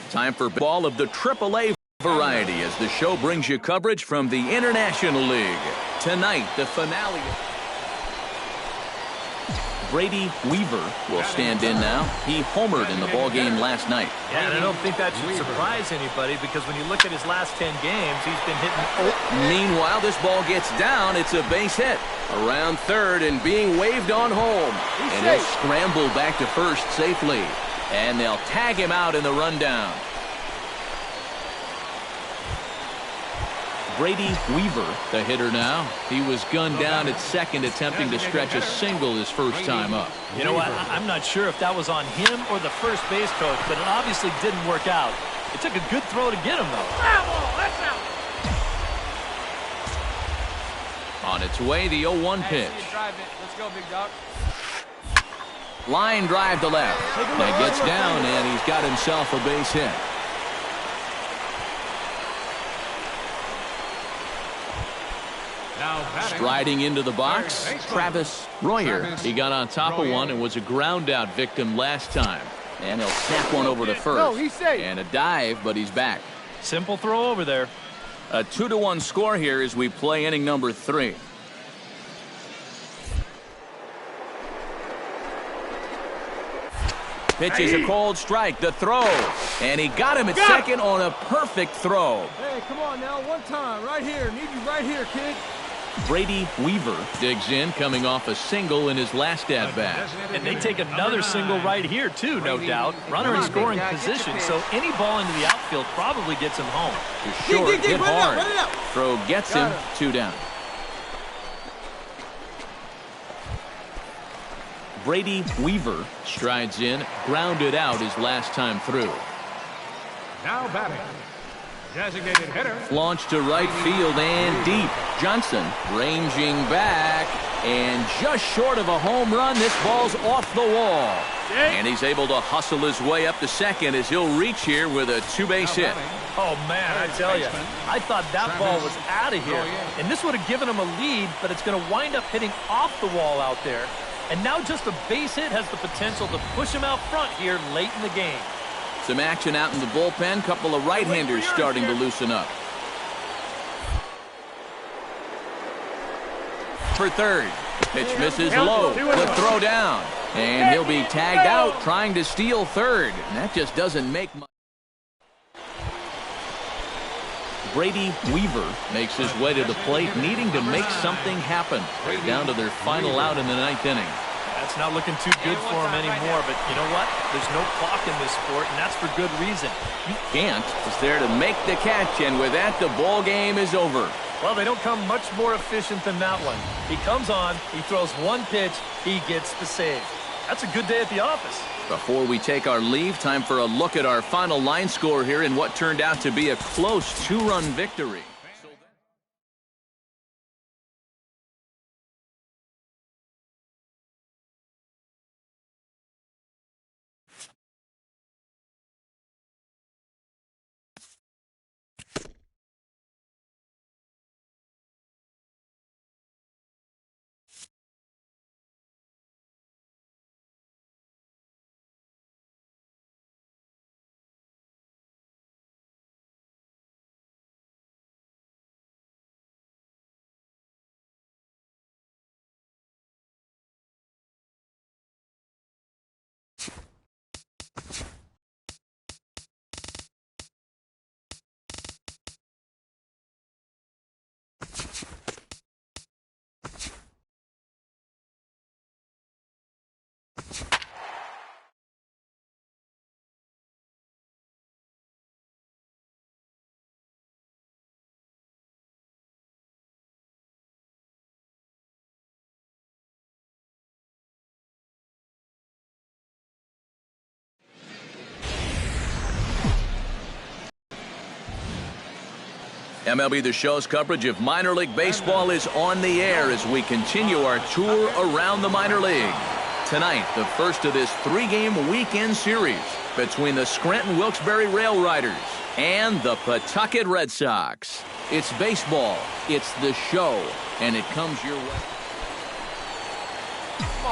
Time for ball of the AAA variety as the show brings you coverage from the International League. Tonight, the finale. Brady Weaver will stand in now. He homered in the ballgame last night. Yeah, and I don't think that should surprise anybody because when you look at his last 10 games, he's been hitting. Meanwhile, this ball gets down. It's a base hit. Around third and being waved on home. And he'll scramble back to first safely. And they'll tag him out in the rundown. Brady Weaver, the hitter now. He was gunned down at second, attempting to stretch a single his first time up. You know what? I'm not sure if that was on him or the first base coach, but it obviously didn't work out. It took a good throw to get him, though. On its way, the 0-1 pitch. Let's go, big dog. Line drive to left. That gets down, and he's got himself a base hit. Striding into the box, Travis Royer. He got on top of one and was a ground out victim last time. And he'll snap one over to first. And a dive, but he's back. Simple throw over there. A 2-1 score here as we play inning number 3. Pitch is a cold strike. The throw. And he got him at second on a perfect throw. Hey, come on now. One time. Right here. Need you right here, kid. Brady Weaver digs in, coming off a single in his last at-bat. And they take another single right here, too, no doubt. Runner in scoring position, so any ball into the outfield probably gets him home. Short, hit hard. Throw gets him, 2 down. Brady Weaver strides in, grounded out his last time through. Now batting. Designated hitter. Launched to right field and deep. Johnson ranging back and just short of a home run. This ball's off the wall. And he's able to hustle his way up to second as he'll reach here with a 2-base hit. Oh, man, I tell you, I thought that ball was out of here. And this would have given him a lead, but it's going to wind up hitting off the wall out there. And now just a base hit has the potential to push him out front here late in the game. Some action out in the bullpen. Couple of right-handers starting to loosen up. For third. Pitch misses low. The throw down. And he'll be tagged out trying to steal third. And that just doesn't make much. Brady Weaver makes his way to the plate, needing to make something happen. Down to their final out in the 9th inning. It's not looking too good for him anymore, but you know what? There's no clock in this sport, and that's for good reason. Gant is there to make the catch, and with that, the ball game is over. Well, they don't come much more efficient than that one. He comes on, he throws one pitch, he gets the save. That's a good day at the office. Before we take our leave, time for a look at our final line score here in what turned out to be a close 2-run victory. MLB The Show's coverage of minor league baseball is on the air as we continue our tour around the minor league. Tonight, the first of this 3-game weekend series between the Scranton Wilkes-Barre Rail Riders and the Pawtucket Red Sox. It's baseball, it's the show, and it comes your way.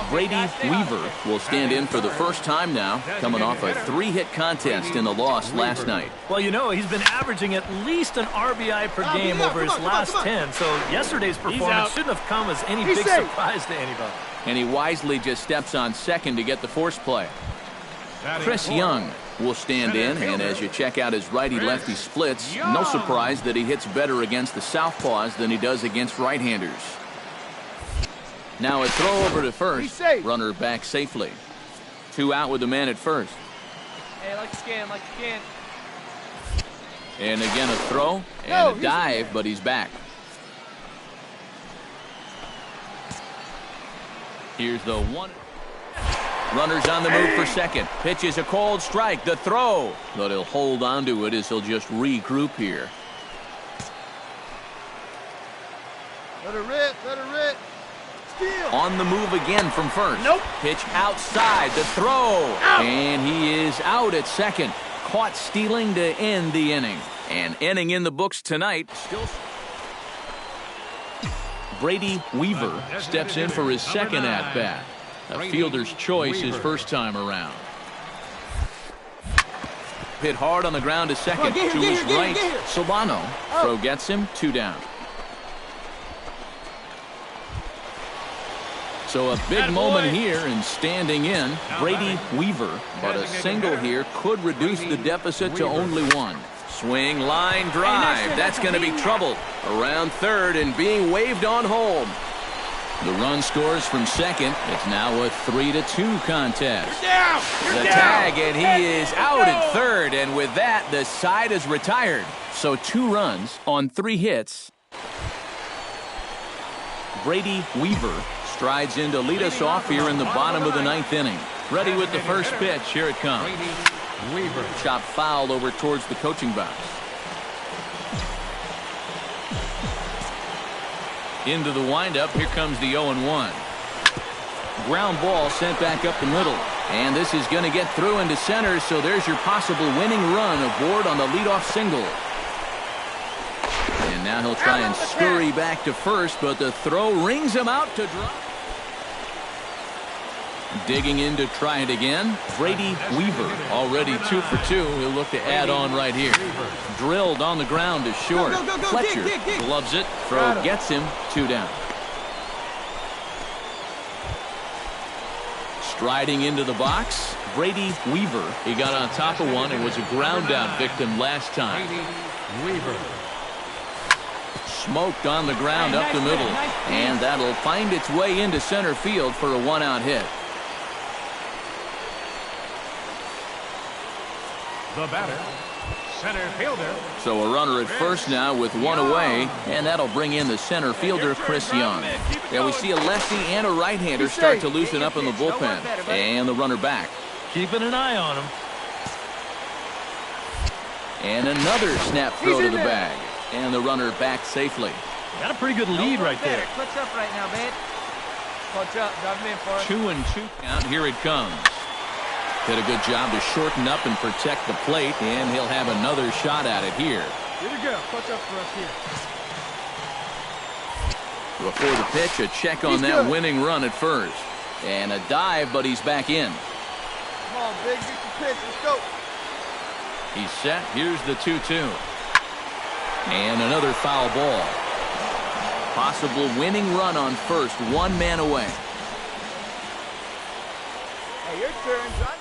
Brady Weaver will stand in for the first time now, coming off a 3-hit contest in the loss last night. Well, you know, he's been averaging at least an RBI per game over his last 10, so yesterday's performance shouldn't have come as any big surprise to anybody. And he wisely just steps on second to get the force play. Chris Young will stand in, and as you check out his righty-lefty splits, no surprise that he hits better against the southpaws than he does against right-handers. Now a throw over to first. Runner back safely. 2 out with the man at first. Hey, like you can, like you can. And again a throw and a dive, but he's back. Here's the one. Runner's on the move for second. Pitch is a cold strike. The throw. But he'll hold on to it as he'll just regroup here. Let it rip, let it rip. Steal. On the move again from first. Nope. Pitch outside. The throw. Out. And he is out at second. Caught stealing to end the inning. And inning in the books tonight. Still. Brady Weaver steps in for his second at-bat. A fielder's choice his first time around. Hit hard on the ground to second. To his right, Solano. Throw gets him. 2 down. So a big moment here and standing in, Brady Weaver. But a single here could reduce the deficit to only 1. Swing, line, drive. That's going to be trouble. Around third and being waved on home. The run scores from second. It's now a 3-2 contest. The tag, and he is out at third. And with that, the side is retired. So 2 runs on 3 hits. Brady Weaver strides in to lead us off here in the bottom of the 9th inning. Ready with the first pitch. Here it comes. Weaver. Chop foul over towards the coaching box. Into the windup. Here comes the 0-1. Ground ball sent back up the middle. And this is going to get through into center, so there's your possible winning run aboard on the leadoff single. And now he'll try and scurry back to first, but the throw rings him out to drop. Digging in to try it again. Brady Weaver already 2 for 2. He'll look to add on right here. Drilled on the ground to short. Fletcher gloves it. Throw gets him. 2 down. Striding into the box, Brady Weaver. He got on top of one and was a ground out victim last time. Weaver. Smoked on the ground up the middle. And that'll find its way into center field for a 1-out hit. The batter, center fielder. So a runner at first now with 1 away, and that'll bring in the center fielder, Chris Young. Yeah, we see a lefty and a right-hander start to loosen up in the bullpen. And the runner back. Keeping an eye on him. And another snap throw to the bag. And the runner back safely. Got a pretty good lead right there. Clutch up right now, man. Clutch up. Drive him in for us. 2-2 count. Here it comes. Did a good job to shorten up and protect the plate, and he'll have another shot at it here. Here we go. Clutch up for us here. Before the pitch, a check on that winning run at first. And a dive, but he's back in. Come on, big. Get the pitch. Let's go. He's set. Here's the 2-2. And another foul ball. Possible winning run on first. 1 man away. Hey, your turn, son.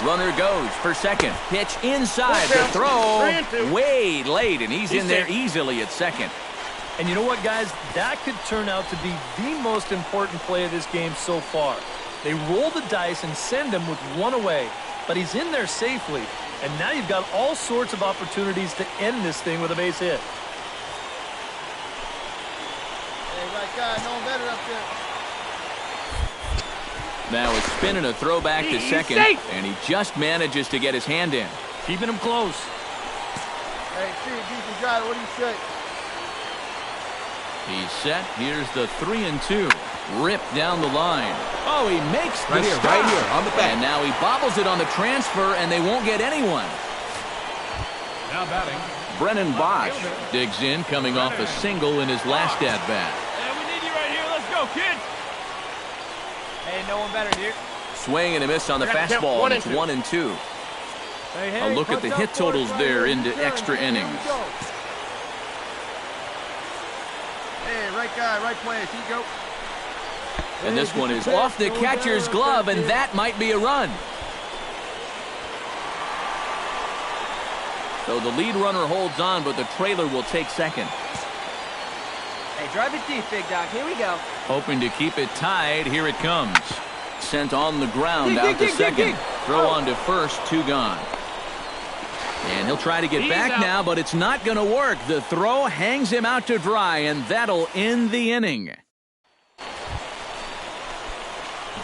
Runner goes for second. Pitch inside. The throw way late, and he's in there easily at second. And you know what, guys? That could turn out to be the most important play of this game so far. They roll the dice and send him with 1 away, but he's in there safely. And now you've got all sorts of opportunities to end this thing with a base hit. Hey, right guy, no one better up there. Now a spin and a throw back to second, and he just manages to get his hand in. Keeping him close. Hey, see, decent drive. What do you say? He's set. Here's the 3-2. Ripped down the line. Oh, he makes the stop. Right here, on the back. And now he bobbles it on the transfer, and they won't get anyone. Now batting. Brennan Bosch digs in, coming off a single in his last at-bat. Yeah, we need you right here. Let's go, kid. Hey, no one better, dude. Swing and a miss on the fastball, and it's 1-2. A look at the hit totals there into extra innings. Hey, right guy, right place. Here you go. And this one is off the catcher's glove, and that might be a run. So the lead runner holds on, but the trailer will take second. Hey, drive it deep, big dog. Here we go. Hoping to keep it tied. Here it comes. Sent on the ground out to second. Throw on to first, 2 gone. And he'll try to get back now, but it's not going to work. The throw hangs him out to dry, and that'll end the inning.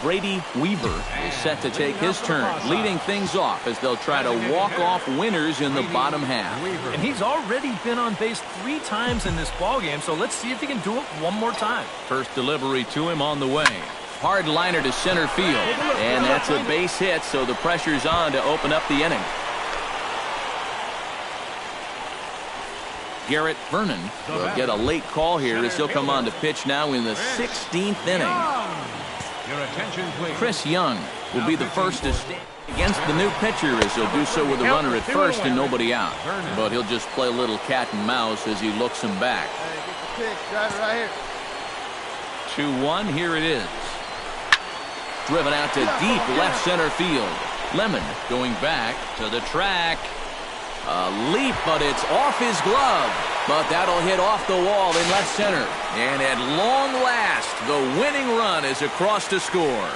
Brady Weaver is set to take his turn, leading things off as they'll try to walk off winners in the bottom half. And he's already been on base 3 times in this ballgame, so let's see if he can do it one more time. First delivery to him on the way. Hard liner to center field, and that's a base hit, so the pressure's on to open up the inning. Garrett Vernon will get a late call here as he'll come on to pitch now in the 16th inning. Your attention, please. Chris Young will be the first to stand against the new pitcher as he'll do so with a runner at first and nobody out. But he'll just play a little cat and mouse as he looks him back. Hey, get the pitch. Drive it right here. 2-1, here it is. Driven out to deep left center field. Lemon going back to the track. A leap, but it's off his glove. But that'll hit off the wall in left center. And at long last, the winning run is across to score.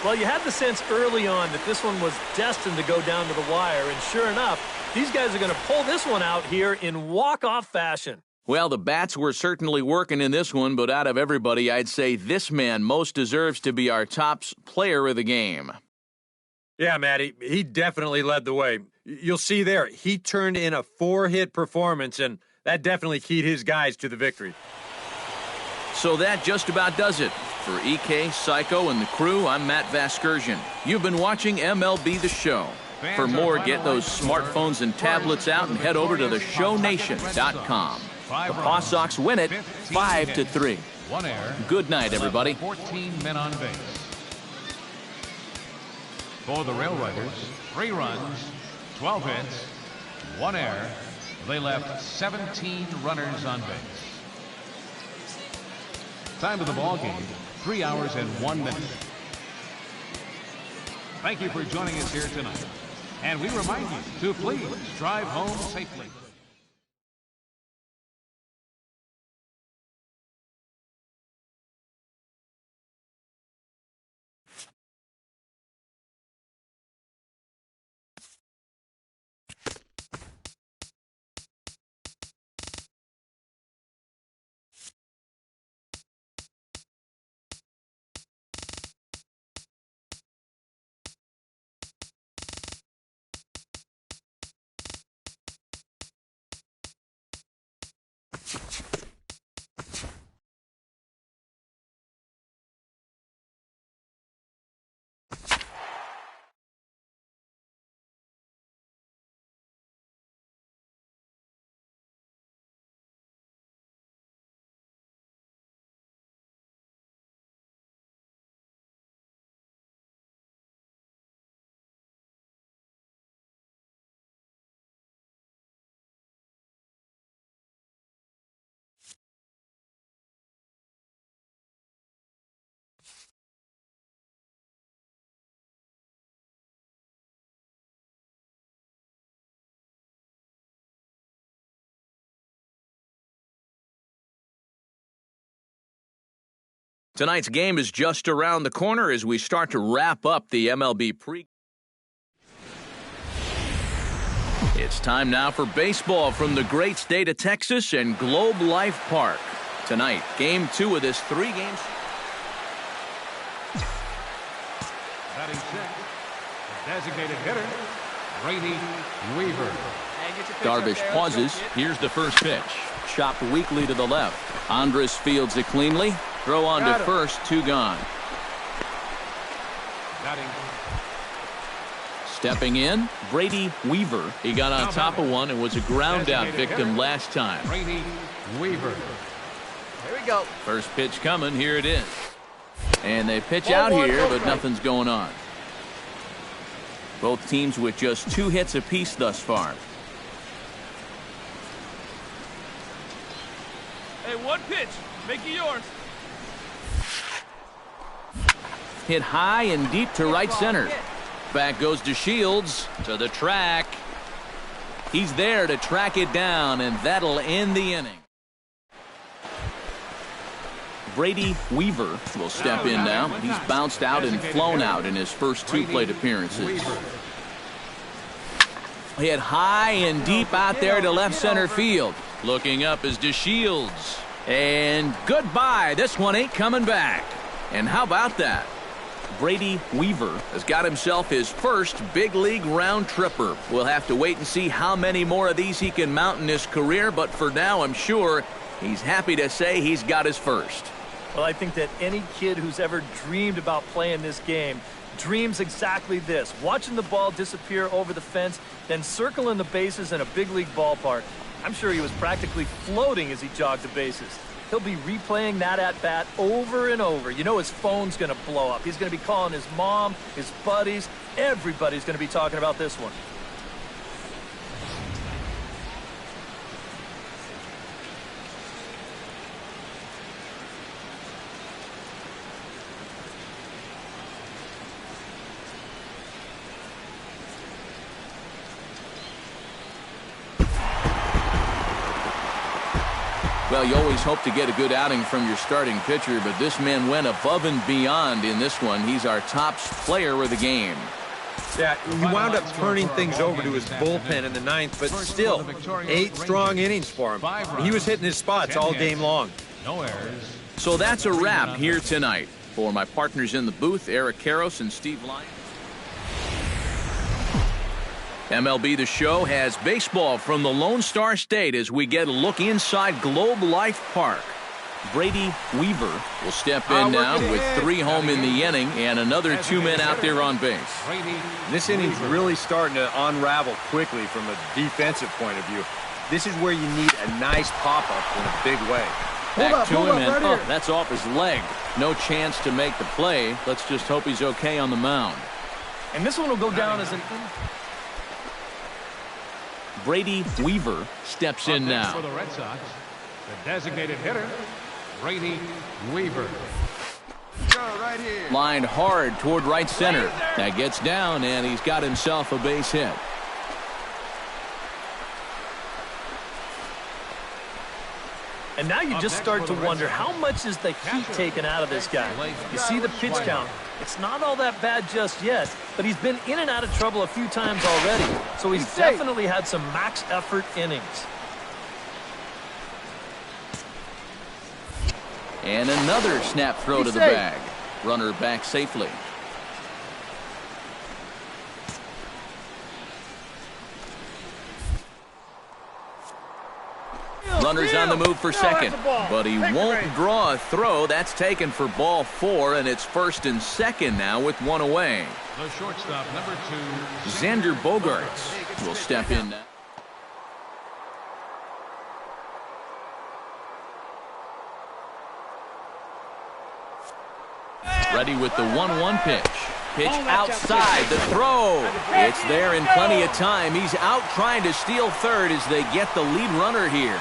Well, you had the sense early on that this one was destined to go down to the wire. And sure enough, these guys are going to pull this one out here in walk-off fashion. Well, the bats were certainly working in this one, but out of everybody, I'd say this man most deserves to be our top player of the game. Yeah, Matty, he definitely led the way. You'll see there, he turned in a 4-hit performance, and that definitely keyed his guys to the victory. So that just about does it. For EK, Psycho, and the crew, I'm Matt Vasgersian. You've been watching MLB The Show. For more, get those smartphones and tablets out and head over to theshownation.com. The Paw Sox win it 5-3. 1 error. Good night, everybody. 14 men on base. For the Rail Riders, 3 runs, 12 hits, 1 error. They left 17 runners on base. Time of the ball game, 3 hours and 1 minute. Thank you for joining us here tonight. And we remind you to please drive home safely. Tonight's game is just around the corner as we start to wrap up the MLB pre. It's time now for baseball from the great state of Texas and Globe Life Park. Tonight, Game 2 of this 3-game. Batting sixth, the designated hitter, Brady Weaver. Darvish pauses. Here's the first pitch. Chopped weakly to the left. Andres fields it cleanly. Throw on to first, 2 gone. Batting. Stepping in, Brady Weaver. He got on top of one and was a ground out victim last time. Brady Weaver. Here we go. First pitch coming. Here it is. And they pitch out here, but nothing's going on. Both teams with just 2 hits apiece thus far. Hey, one pitch. Make it yours. Hit high and deep to right center. Back goes to Shields to the track. He's there to track it down, and that'll end the inning. Brady Weaver will step in now. He's bounced out and flown out in his first 2 plate appearances. Hit high and deep out there to left center field. Looking up is DeShields. And goodbye. This one ain't coming back. And how about that? Brady Weaver has got himself his first big league round tripper. We'll have to wait and see how many more of these he can mount in his career, but for now I'm sure he's happy to say he's got his first. Well, I think that any kid who's ever dreamed about playing this game dreams exactly this. Watching the ball disappear over the fence, then circling the bases in a big league ballpark. I'm sure he was practically floating as he jogged the bases. He'll be replaying that at-bat over and over. You know his phone's going to blow up. He's going to be calling his mom, his buddies. Everybody's going to be talking about this one. Well, you always hope to get a good outing from your starting pitcher, but this man went above and beyond in this one. He's our top player of the game. Yeah, he wound up turning things over to his bullpen in the 9th, but still, 8 strong innings for him. He was hitting his spots all game long. No errors. So that's a wrap here tonight. For my partners in the booth, Eric Karros and Steve Lyon. MLB The Show has baseball from the Lone Star State as we get a look inside Globe Life Park. Brady Weaver will step in now with 3 home in the inning and another 2 men out there on base. This inning's really starting to unravel quickly from a defensive point of view. This is where you need a nice pop-up in a big way. Back to him, and that's off his leg. No chance to make the play. Let's just hope he's okay on the mound. And this one will go down as an... Brady Weaver steps in now. For the Red Sox, the designated hitter, Brady Weaver. Lined hard toward right center. That gets down, and he's got himself a base hit. And now you just start to wonder, how much is the heat taken out of this guy? You see the pitch count. It's not all that bad just yet, but he's been in and out of trouble a few times already. So he's definitely had some max effort innings. And another snap throw to the bag. Runner back safely. Runner's on the move for second, but he won't draw a throw. That's taken for ball 4, and it's 1st and 2nd now with 1 away. The shortstop, number 2, Xander Bogaerts will step in now. Ready with the 1-1 pitch. Pitch outside, the throw. It's there in plenty of time. He's out trying to steal third as they get the lead runner here.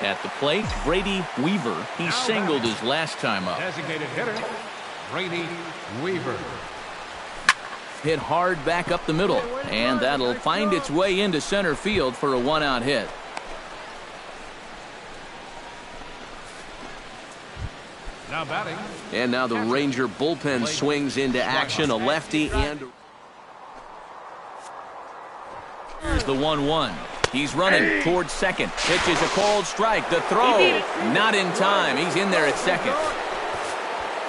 At the plate, Brady Weaver. He singled his last time up. designated hitter, Brady Weaver. Hit hard back up the middle, and that'll find its way into center field for a 1-out hit. Now batting. And now the Ranger bullpen swings into action. A lefty, and here's the 1-1. He's running towards second. Pitches a cold strike. The throw, not in time. He's in there at second.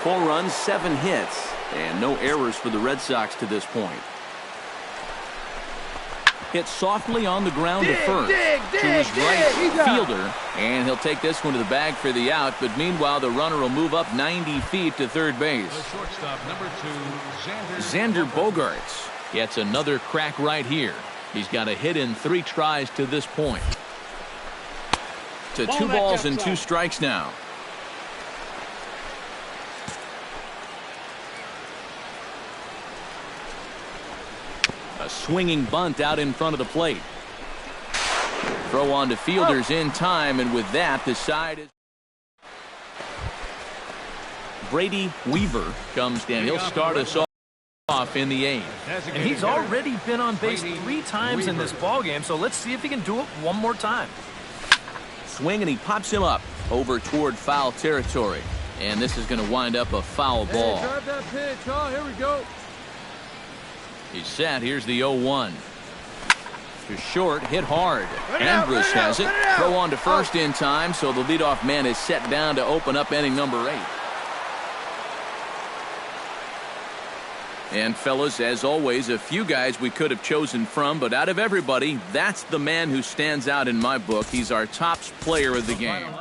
4 runs, 7 hits, and no errors for the Red Sox to this point. Hit softly on the ground to first. To his right fielder, and he'll take this one to the bag for the out, but meanwhile the runner will move up 90 feet to third base. The shortstop, number 2, Xander Bogaerts gets another crack right here. He's got a hit in 3 tries to this point. To 2 balls and 2 strikes now. A swinging bunt out in front of the plate. Throw on to fielders in time, and with that, the side is... Brady Weaver comes down. He'll start us off in the 8th. And he's already been on base 3 times in this ballgame, so let's see if he can do it one more time. Swing, and he pops him up over toward foul territory. And this is going to wind up a foul ball. Hey, drive that pitch, huh? Here we go. He's set. Here's the 0-1. To short, hit hard. Andrus has it. Throw on to first in time, so the leadoff man is set down to open up inning number 8. And fellas, as always, a few guys we could have chosen from, but out of everybody, that's the man who stands out in my book. He's our top player of the game.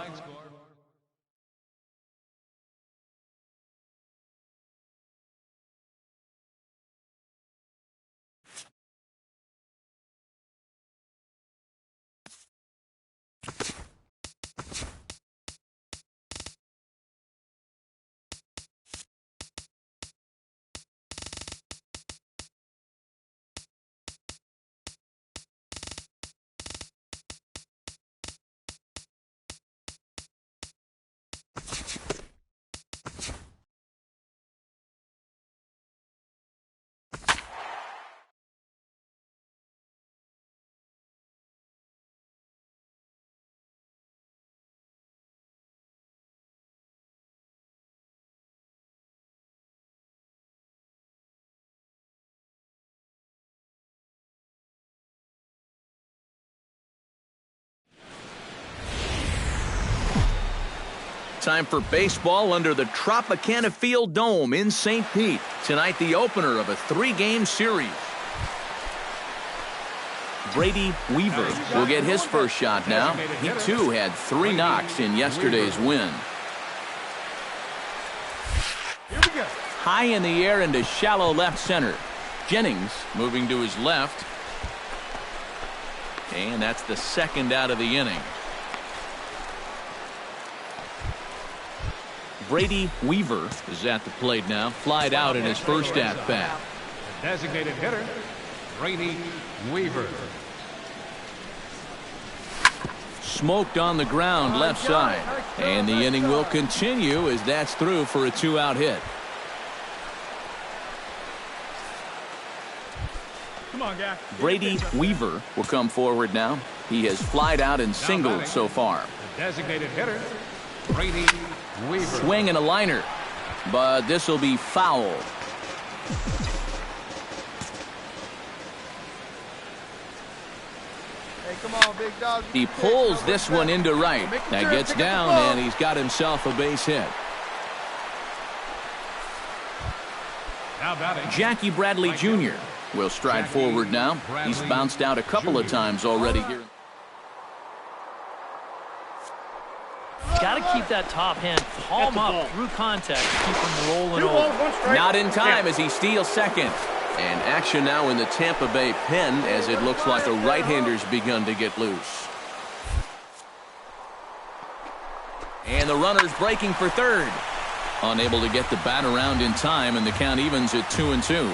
Time for baseball under the Tropicana Field Dome in St. Pete. Tonight, the opener of a 3-game series. Brady Weaver will get his first shot now. He, too, had 3 knocks in yesterday's win. High in the air into shallow left center. Jennings moving to his left. And that's the second out of the inning. Brady Weaver is at the plate now. Flied out in his first at-bat. Designated hitter, Brady Weaver. Smoked on the ground left side. And the inning will continue as that's through for a 2-out hit. Come on, guy. Brady Weaver will come forward now. He has flied out and singled so far. The designated hitter, Brady Weaver. Swing and a liner, but this will be foul. Hey, come on, big dog. He pulls this one into right. That gets down, and he's got himself a base hit. Now batting, Jackie Bradley Jr. will stride forward now. He's bounced out a couple of times already here. Got to keep that top hand palm up through contact to keep him rolling over. Not in time as he steals second. And action now in the Tampa Bay pen as it looks like a right-hander's begun to get loose. And the runner's breaking for third. Unable to get the bat around in time, and the count evens at 2-2.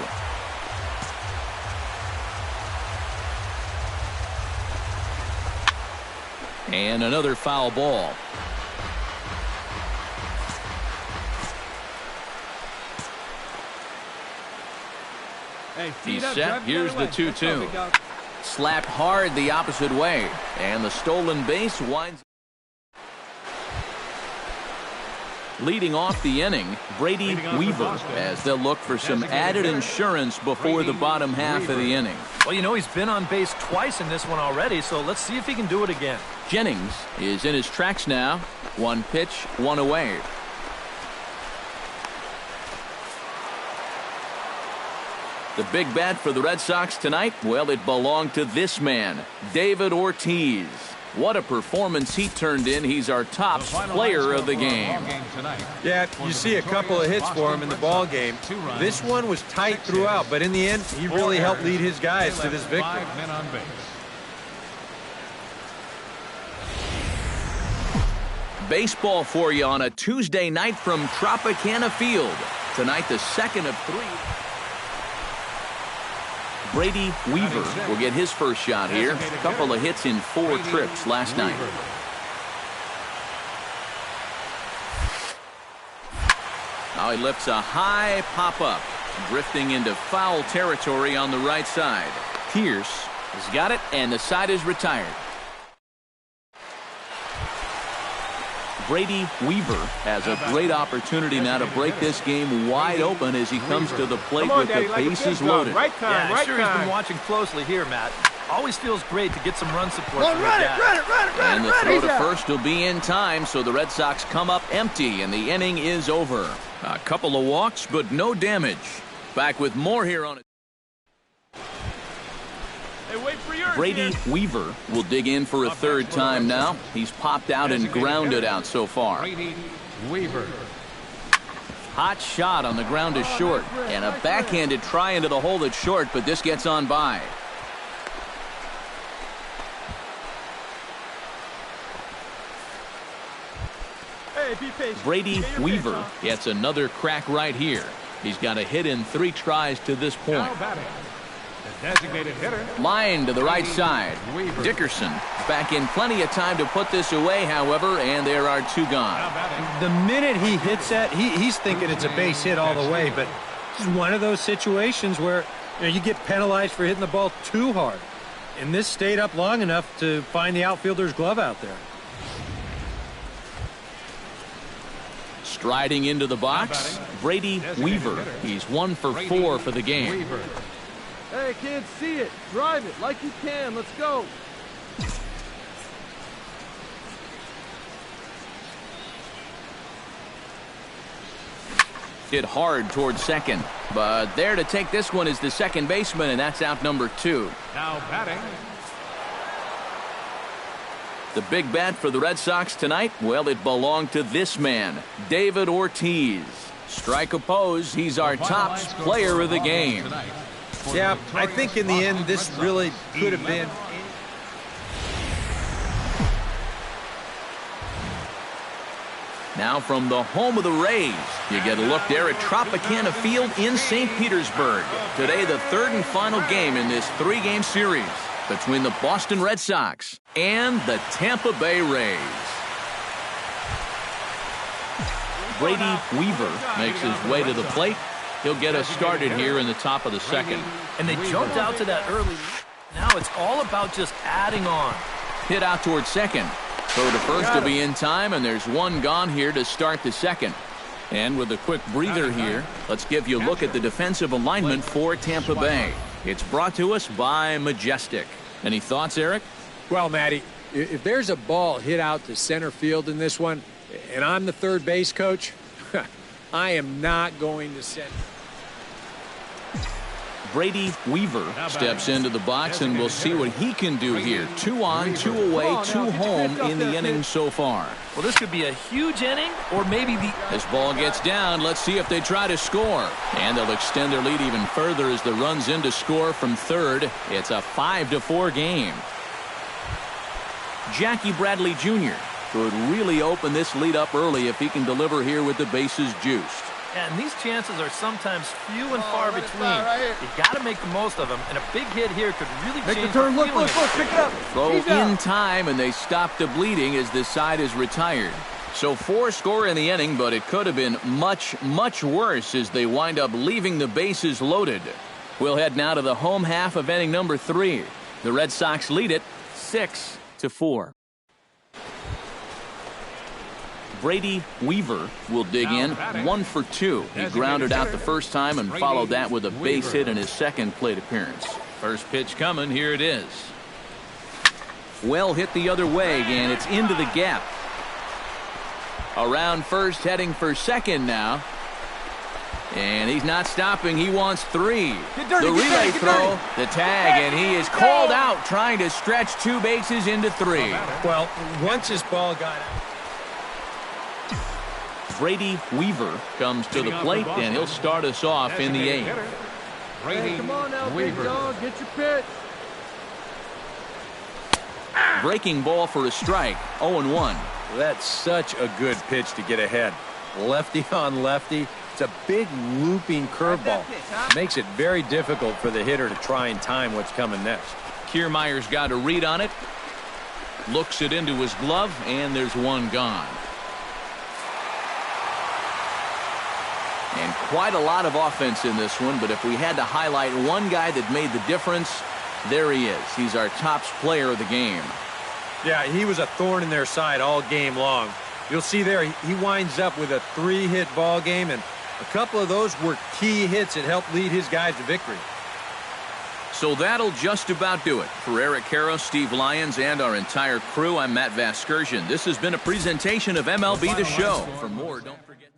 And another foul ball. He's set. Here's the 2-2. Slapped hard the opposite way. And the stolen base winds. Leading off the inning, Brady Weaver, as they'll look for some added insurance before the bottom half of the inning. Well, you know, he's been on base twice in this one already, so let's see if he can do it again. Jennings is in his tracks now. 1 pitch, 1 away. The big bat for the Red Sox tonight, well, it belonged to this man, David Ortiz. What a performance he turned in. He's our top player of the game. Yeah, you see a couple of hits for him in the ball game. This one was tight throughout, but in the end, he really helped lead his guys to this victory. Baseball for you on a Tuesday night from Tropicana Field. Tonight, the second of 3. Brady Weaver will get his first shot here. A couple of hits in 4 trips last night. Now he lifts a high pop-up, drifting into foul territory on the right side. Pierce has got it, and the side is retired. Brady Weaver has a great opportunity now to break this game wide open as he comes to the plate with the bases loaded. Right time, Yeah, sure he's been watching closely here, Matt. Always feels great to get some run support from your dad. And the throw to first will be in time, so the Red Sox come up empty, and the inning is over. A couple of walks, but no damage. Back with more here on it. Hey, wait for yours, Brady Weaver will dig in for a third time now. He's popped out and grounded out so far. Brady Weaver. Hot shot on the ground is short, and a backhanded try into the hole that's short, but this gets on by. Hey, be patient. Brady Weaver gets another crack right here. He's got a hit in 3 tries to this point. Now batting, the designated hitter. Line to the right side. Weaver. Dickerson back in plenty of time to put this away, however, and there are 2 gone. Now batting, The minute he hits that, he's thinking it's a base hit all the way, but it's one of those situations where you get penalized for hitting the ball too hard. And this stayed up long enough to find the outfielder's glove out there. Striding into the box, Brady Weaver. He's 1 for 4 for the game. Weaver. Hey, kids, see it. Drive it like you can. Let's go. Hit hard towards second, but there to take this one is the second baseman, and that's out number 2. Now batting, The big bat for the Red Sox tonight, well, it belonged to this man, David Rtts. Strike oppose, he's our top player of the game. Yeah, I think in the end this really could have been. Now from the home of the Rays, you get a look there at Tropicana Field in St. Petersburg. Today, the 3rd and final game in this 3-game series between the Boston Red Sox and the Tampa Bay Rays. Brady Weaver makes his way to the plate. He'll get us started here in the top of the 2nd. And they jumped out to that early. Now it's all about just adding on. Hit out towards second. Throw to first will be in time, and there's 1 gone here to start the 2nd. And with a quick breather here, let's give you a look at the defensive alignment for Tampa Bay. It's brought to us by Majestic. Any thoughts, Eric? Well, Matty, if there's a ball hit out to center field in this one, and I'm the third base coach, I am not going to send. Brady Weaver steps into the box, and we'll see what he can do here. 2 on, 2 away, 2 home in the inning so far. Well, this could be a huge inning, or maybe the... This ball gets down. Let's see if they try to score. And they'll extend their lead even further as the run's in to score from third. It's a 5-4 game. Jackie Bradley Jr. could really open this lead up early if he can deliver here with the bases juiced. And these chances are sometimes few and far between. You got to make the most of them, and a big hit here could really change Make the turn. Look, feeling. pick it up. Throw He's out. in time, and they stop the bleeding as this side is retired. So 4 score in the inning, but it could have been much, much worse as they wind up leaving the bases loaded. We'll head now to the home half of inning number 3. The Red Sox lead it 6-4. Brady Weaver will dig in 1 for 2. He grounded out the first time and followed that with a base hit in his 2nd plate appearance. First pitch coming, here it is. Well hit the other way, and it's into the gap. Around first, heading for second now. And he's not stopping. He wants 3. The relay throw, the tag, and he is called out trying to stretch 2 bases into 3. Well, once his ball got out. Brady Weaver comes to the plate, and he'll start us off in the 8th. Brady Hey, come on now, big Weaver. dog. Get your pitch. Breaking ball for a strike, 0-1. That's such a good pitch to get ahead. Lefty on lefty. It's a big looping curveball. Makes it very difficult for the hitter to try and time what's coming next. Kiermaier's got a read on it. Looks it into his glove, and there's one gone. And quite a lot of offense in this one, but if we had to highlight one guy that made the difference, there he is. He's our top player of the game. Yeah, he was a thorn in their side all game long. You'll see there, he winds up with a 3-hit ball game, and a couple of those were key hits that helped lead his guys to victory. So that'll just about do it. For Eric Karros, Steve Lyons, and our entire crew, I'm Matt Vasgersian. This has been a presentation of MLB The Show. For more, don't forget.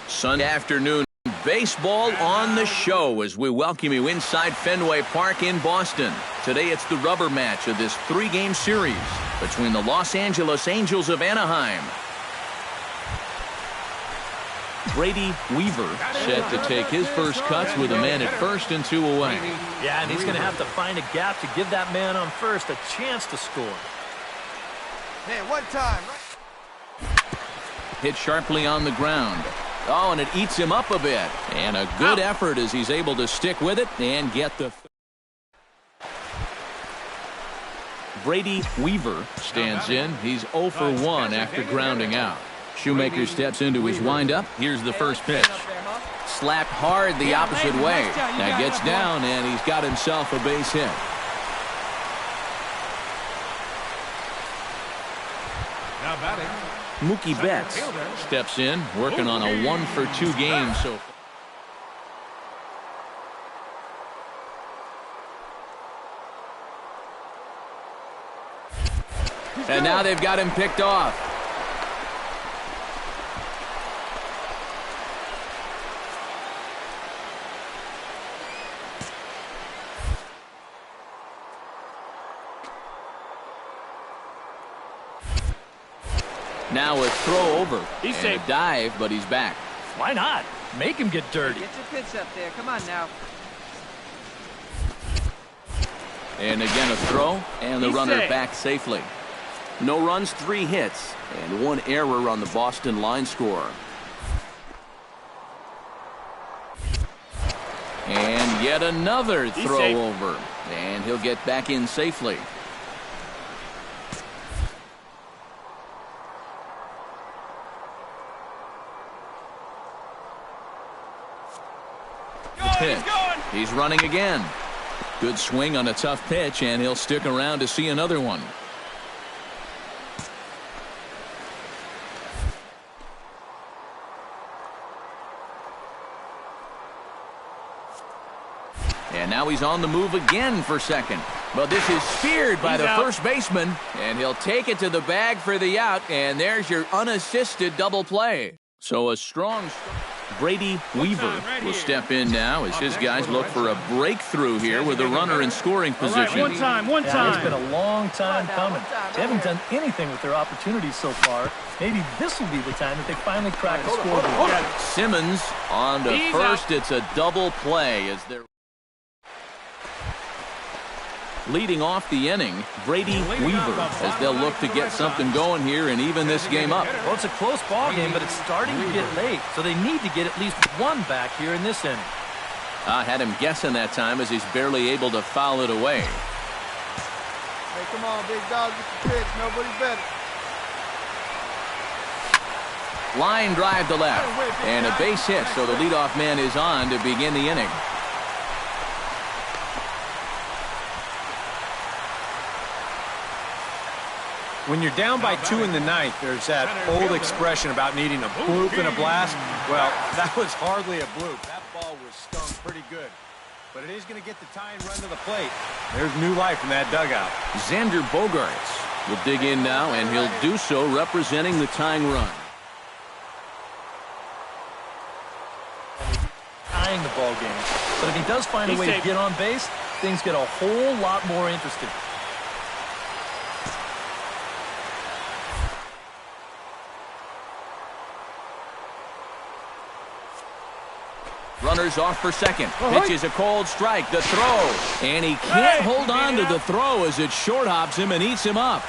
Sunday afternoon baseball on the show as we welcome you inside Fenway Park in Boston. Today it's the rubber match of this 3-game series between the Los Angeles Angels of Anaheim. Brady Weaver set to take his first cuts with a man at first and 2 away. Yeah, and he's going to have to find a gap to give that man on first a chance to score. Man, one time. Hit sharply on the ground. Oh, and it eats him up a bit. And a good effort as he's able to stick with it and get the... Brady Weaver stands in. He's 0 for 1 after grounding out. Shoemaker steps into his windup. Here's the first pitch. Slapped hard the opposite way. Now gets down, and he's got himself a base hit. Now batting. Mookie Betts steps in, working on a 1 for 2 game so far. And now they've got him picked off. Now a throw over and a dive, but he's back. Why not? Make him get dirty. Get your pitch up there. Come on now. And again a throw, and the runner back safely. No runs, 3 hits, and 1 error on the Boston line score. And yet another throw over, and he'll get back in safely. Pitch. He's running again. Good swing on a tough pitch, and he'll stick around to see another one. And now he's on the move again for second. But this is speared by the first baseman, and he'll take it to the bag for the out, and there's your unassisted double play. So a strong... Brady Weaver will step in now as his guys look for a breakthrough here with a runner in scoring position. One time. It's been a long time coming. They haven't done anything with their opportunities so far. Maybe this will be the time that they finally crack the scoreboard. Simmons on to first. It's a double play as they're leading off the inning. Brady Weaver as they'll look to get something going here and even this game up. Well, it's a close ball game, but it's starting to get late, so they need to get at least 1 back here in this inning. I had him guessing that time as he's barely able to foul it away. Hey, come on, big dog, get the pitch. Nobody better. Line drive to left. And a base hit, so the leadoff man is on to begin the inning. When you're down by 2 in the ninth, there's that old expression about needing a bloop and a blast. Well, that was hardly a bloop. That ball was stung pretty good. But it is going to get the tying run to the plate. There's new life in that dugout. Xander Bogaerts will dig in now, and he'll do so representing the tying run. Tying the ball game. But if he does find a way to get on base, things get a whole lot more interesting. Runners off for second. Pitch is a cold strike. The throw. And he can't hold on to the throw as it short hops him and eats him up.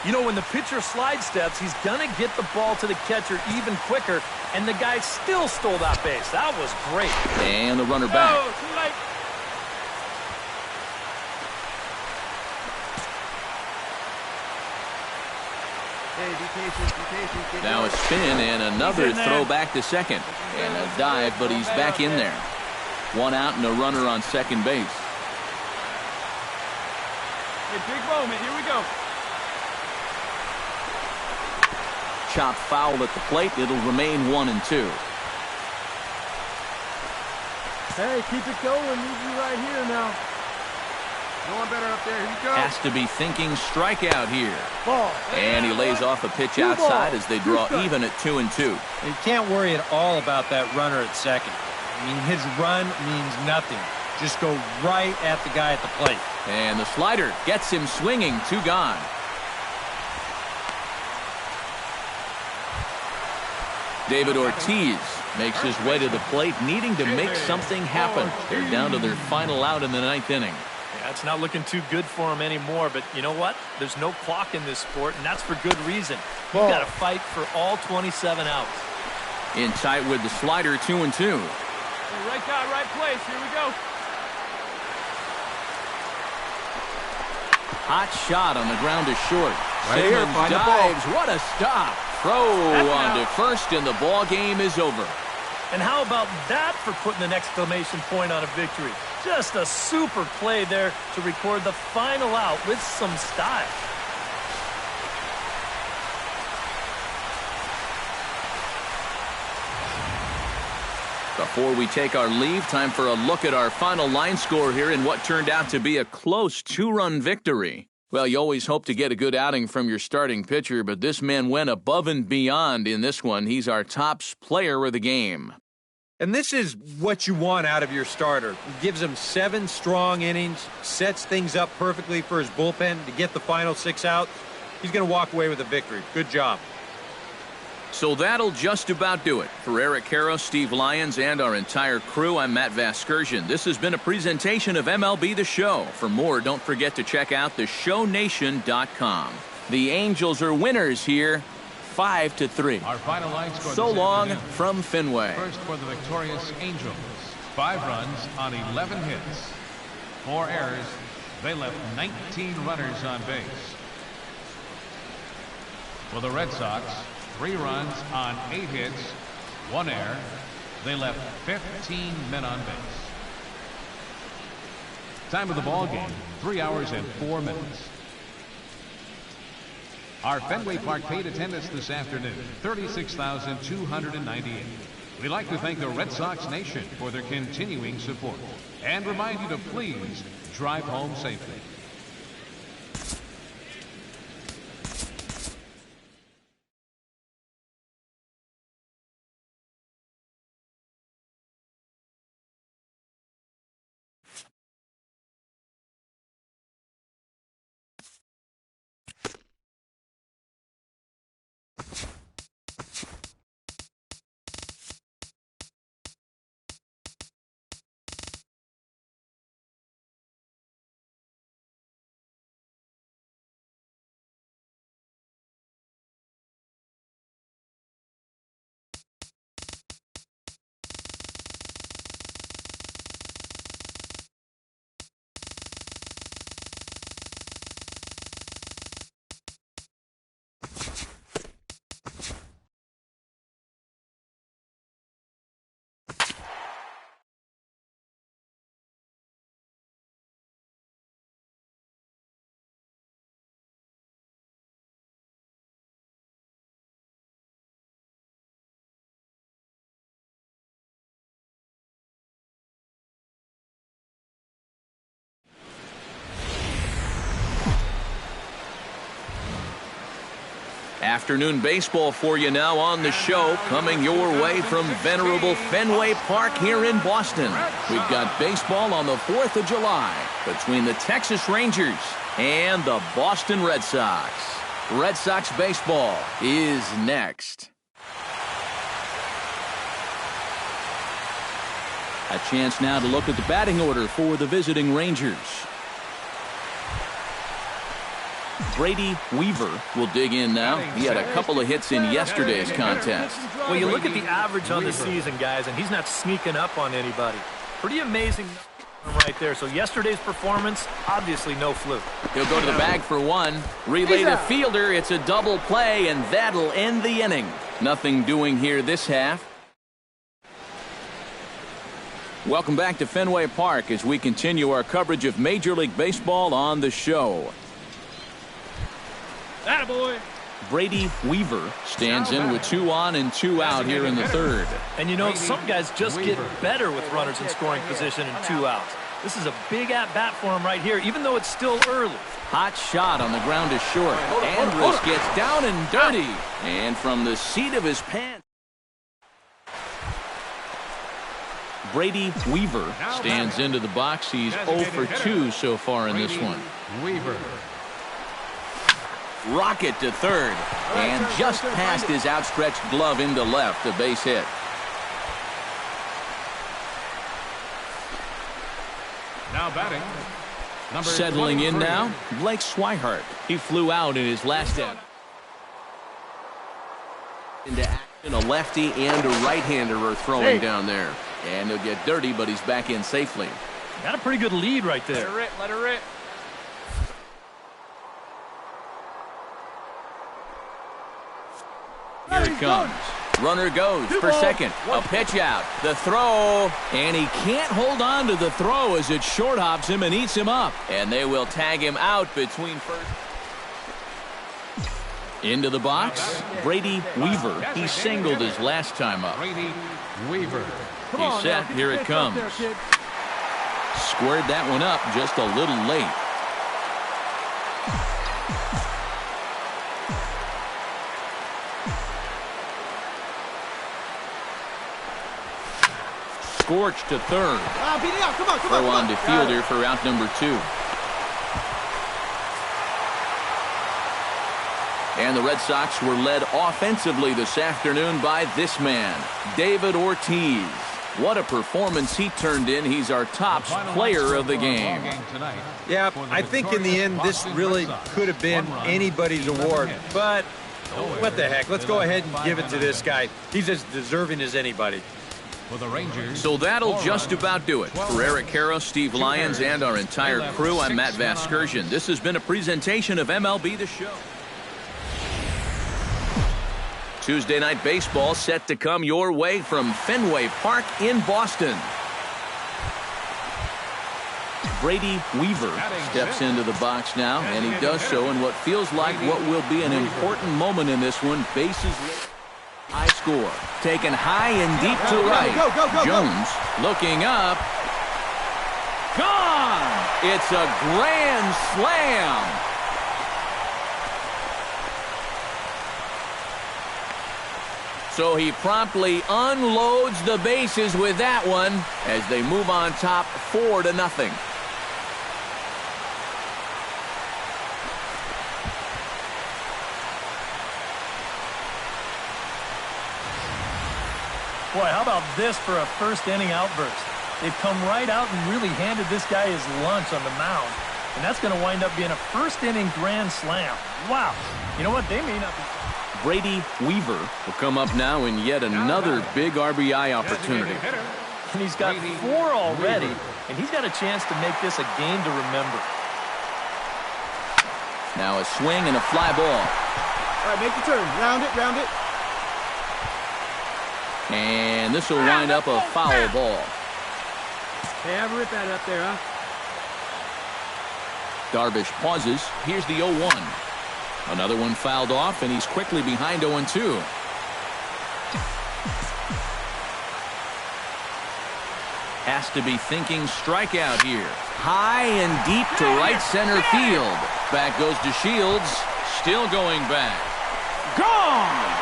You know, when the pitcher slide steps, he's going to get the ball to the catcher even quicker, and the guy still stole that base. That was great. And the runner back. Oh, too late. Hey, be patient, be patient. Get Now a spin and another throw back to second. And a dive, but he's back in there. One out and a runner on second base. Hey, big moment. Here we go. Chop foul at the plate. It'll remain 1-2. Hey, keep it going. Need you right here now. Going better up there. Here you go. Has to be thinking strikeout here. Ball. And he lays off a pitch outside as they draw even at 2-2. You can't worry at all about that runner at second. I mean, his run means nothing. Just go right at the guy at the plate. And the slider gets him swinging. 2 gone. David Ortiz makes his way to the plate, needing to make something happen. They're down to their final out in the 9th inning. Yeah, it's not looking too good for him anymore, but you know what? There's no clock in this sport, and that's for good reason. You've got to fight for all 27 outs. In tight with the slider, 2-2. Hey, right guy, right place. Here we go. Hot shot on the ground to short. Right here, Simmons find the dives. ball. What a stop. Throw on to first, and the ball game is over. And how about that for putting an exclamation point on a victory? Just a super play there to record the final out with some style. Before we take our leave, time for a look at our final line score here in what turned out to be a close 2-run victory. Well, you always hope to get a good outing from your starting pitcher, but this man went above and beyond in this one. He's our top player of the game. And this is what you want out of your starter. He gives him 7 strong innings, sets things up perfectly for his bullpen to get the final 6 outs. He's going to walk away with a victory. Good job. So that'll just about do it. For Eric Caro, Steve Lyons, and our entire crew, I'm Matt Vasgersian. This has been a presentation of MLB The Show. For more, don't forget to check out theshownation.com. The Angels are winners here, 5-3. Our final line score So this long afternoon. from Fenway. First for the victorious Angels. 5 runs on 11 hits. 4 errors. They left 19 runners on base. For the Red Sox, 3 runs on 8 hits, 1 error. They left 15 men on base. Time of the ball game, 3 hours and 4 minutes. Our Fenway Park paid attendance this afternoon, 36,298. We'd like to thank the Red Sox Nation for their continuing support and remind you to please drive home safely. Afternoon baseball for you now on the show, coming your way from venerable Fenway Park here in Boston. We've got baseball on the 4th of July between the Texas Rangers and the Boston Red Sox. Red Sox baseball is next. A chance now to look at the batting order for the visiting Rangers. Brady Weaver will dig in now. He had a couple of hits in yesterday's contest. Well, you look at the average on the season, guys, and he's not sneaking up on anybody. Pretty amazing right there. So yesterday's performance, obviously no fluke. He'll go to the bag for one. Relay to fielder. It's a double play, and that'll end the inning. Nothing doing here this half. Welcome back to Fenway Park as we continue our coverage of Major League Baseball on the show. Attaboy. Brady Weaver stands in with 2 on and 2 out here in the 3rd. And you know, some guys just get better with runners in scoring position and 2 outs. This is a big at-bat for him right here, even though it's still early. Hot shot on the ground is short. Andrus gets down and dirty. And from the seat of his pants, Brady Weaver stands into the box. He's 0 for 2 so far in this one. Weaver. Rocket to third, and just past his outstretched glove into left, a base hit. Now batting. Settling in now, Blake Swihart. He flew out in his last out. Into action, a lefty and a right-hander are throwing down there. And he'll get dirty, but he's back in safely. Got a pretty good lead right there. Let her rip, let her rip. Here it comes. Runner goes for second. A pitch out. The throw. And he can't hold on to the throw as it short hops him and eats him up. And they will tag him out between first. Into the box. Brady Weaver. He singled his last time up. Brady Weaver. He's set. Here it comes. Squared that one up just a little late. Scorched to third. Throw on to fielder for out number 2. And the Red Sox were led offensively this afternoon by this man, David Ortiz. What a performance he turned in. He's our top player of the game. Yeah, I think in the end this really could have been anybody's award, but what the heck, let's go ahead and give it to this guy. He's as deserving as anybody. For the Rangers. So that'll just about do it. For Eric Caro, Steve Lyons, and our entire crew, I'm Matt Vasgersian. This has been a presentation of MLB The Show. Tuesday night baseball set to come your way from Fenway Park in Boston. Brady Weaver steps into the box now, and he does so in what feels like what will be an important moment in this one. Bases high score. Taken high and deep to right. Jones looking up. Gone! It's a grand slam. So he promptly unloads the bases with that one as they move on top 4-0. Boy, how about this for a first inning outburst? They've come right out and really handed this guy his lunch on the mound. And that's going to wind up being a first inning grand slam. Wow. You know what? They may not be. Brady Weaver will come up now in yet another big RBI opportunity. And he's got 4 already, and he's got a chance to make this a game to remember. Now a swing and a fly ball. All right, make the turn. Round it, round it. And this will wind up a foul ball. Hey, have a rip at it up there, huh? Darvish pauses. Here's the 0-1. Another one fouled off, and he's quickly behind 0-2. Has to be thinking strikeout here. High and deep to right center field. Back goes to Shields. Still going back. Gone!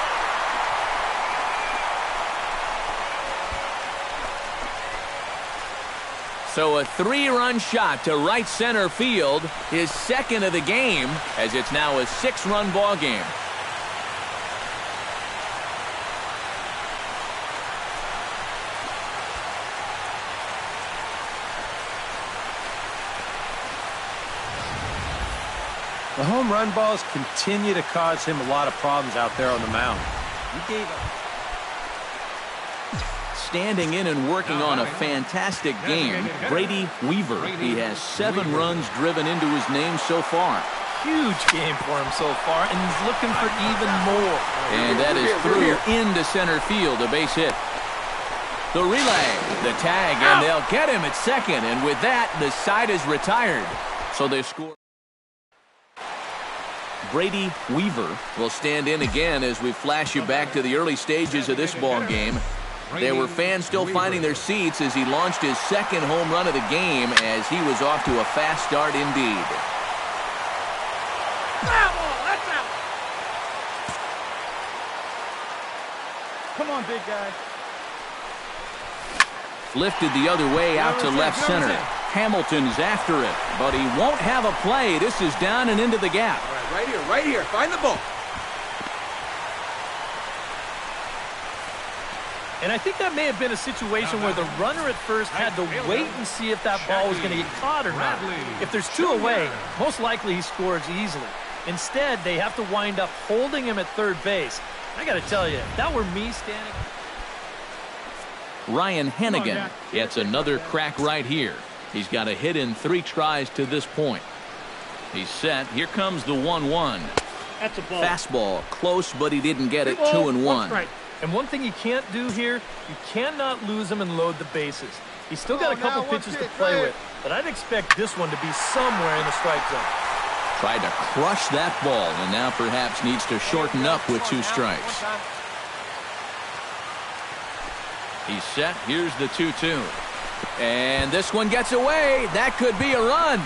So a 3-run shot to right center field, his second of the game, as it's now a 6-run ball game. The home run balls continue to cause him a lot of problems out there on the mound. He gave up. Standing in and working on a fantastic game, Brady Weaver. He has 7 runs driven into his name so far. Huge game for him so far, and he's looking for even more. And that is through into center field, a base hit. The relay, the tag, and they'll get him at second. And with that, the side is retired. So they score. Brady Weaver will stand in again as we flash you back to the early stages of this ball game. There were fans still finding their seats as he launched his second home run of the game as he was off to a fast start indeed. That's out! Come on, big guy. Lifted the other way out to left center. Hamilton's after it, but he won't have a play. This is down and into the gap. All right, right here. Find the ball. And I think that may have been a situation where the runner at first had to wait and see if that ball was going to get caught or not. If there's 2 away, most likely he scores easily. Instead, they have to wind up holding him at third base. I got to tell you, if that were me standing... Ryan Hennigan gets another crack right here. He's got a hit in 3 tries to this point. He's set. Here comes the 1-1. That's a ball. Fastball, close, but he didn't get it. 2-1. And one thing you can't do here, you cannot lose him and load the bases. He's still got a couple pitches to play with, but I'd expect this one to be somewhere in the strike zone. Tried to crush that ball, and now perhaps needs to shorten up with 2 strikes. He's set. Here's the 2-2. And this one gets away. That could be a run.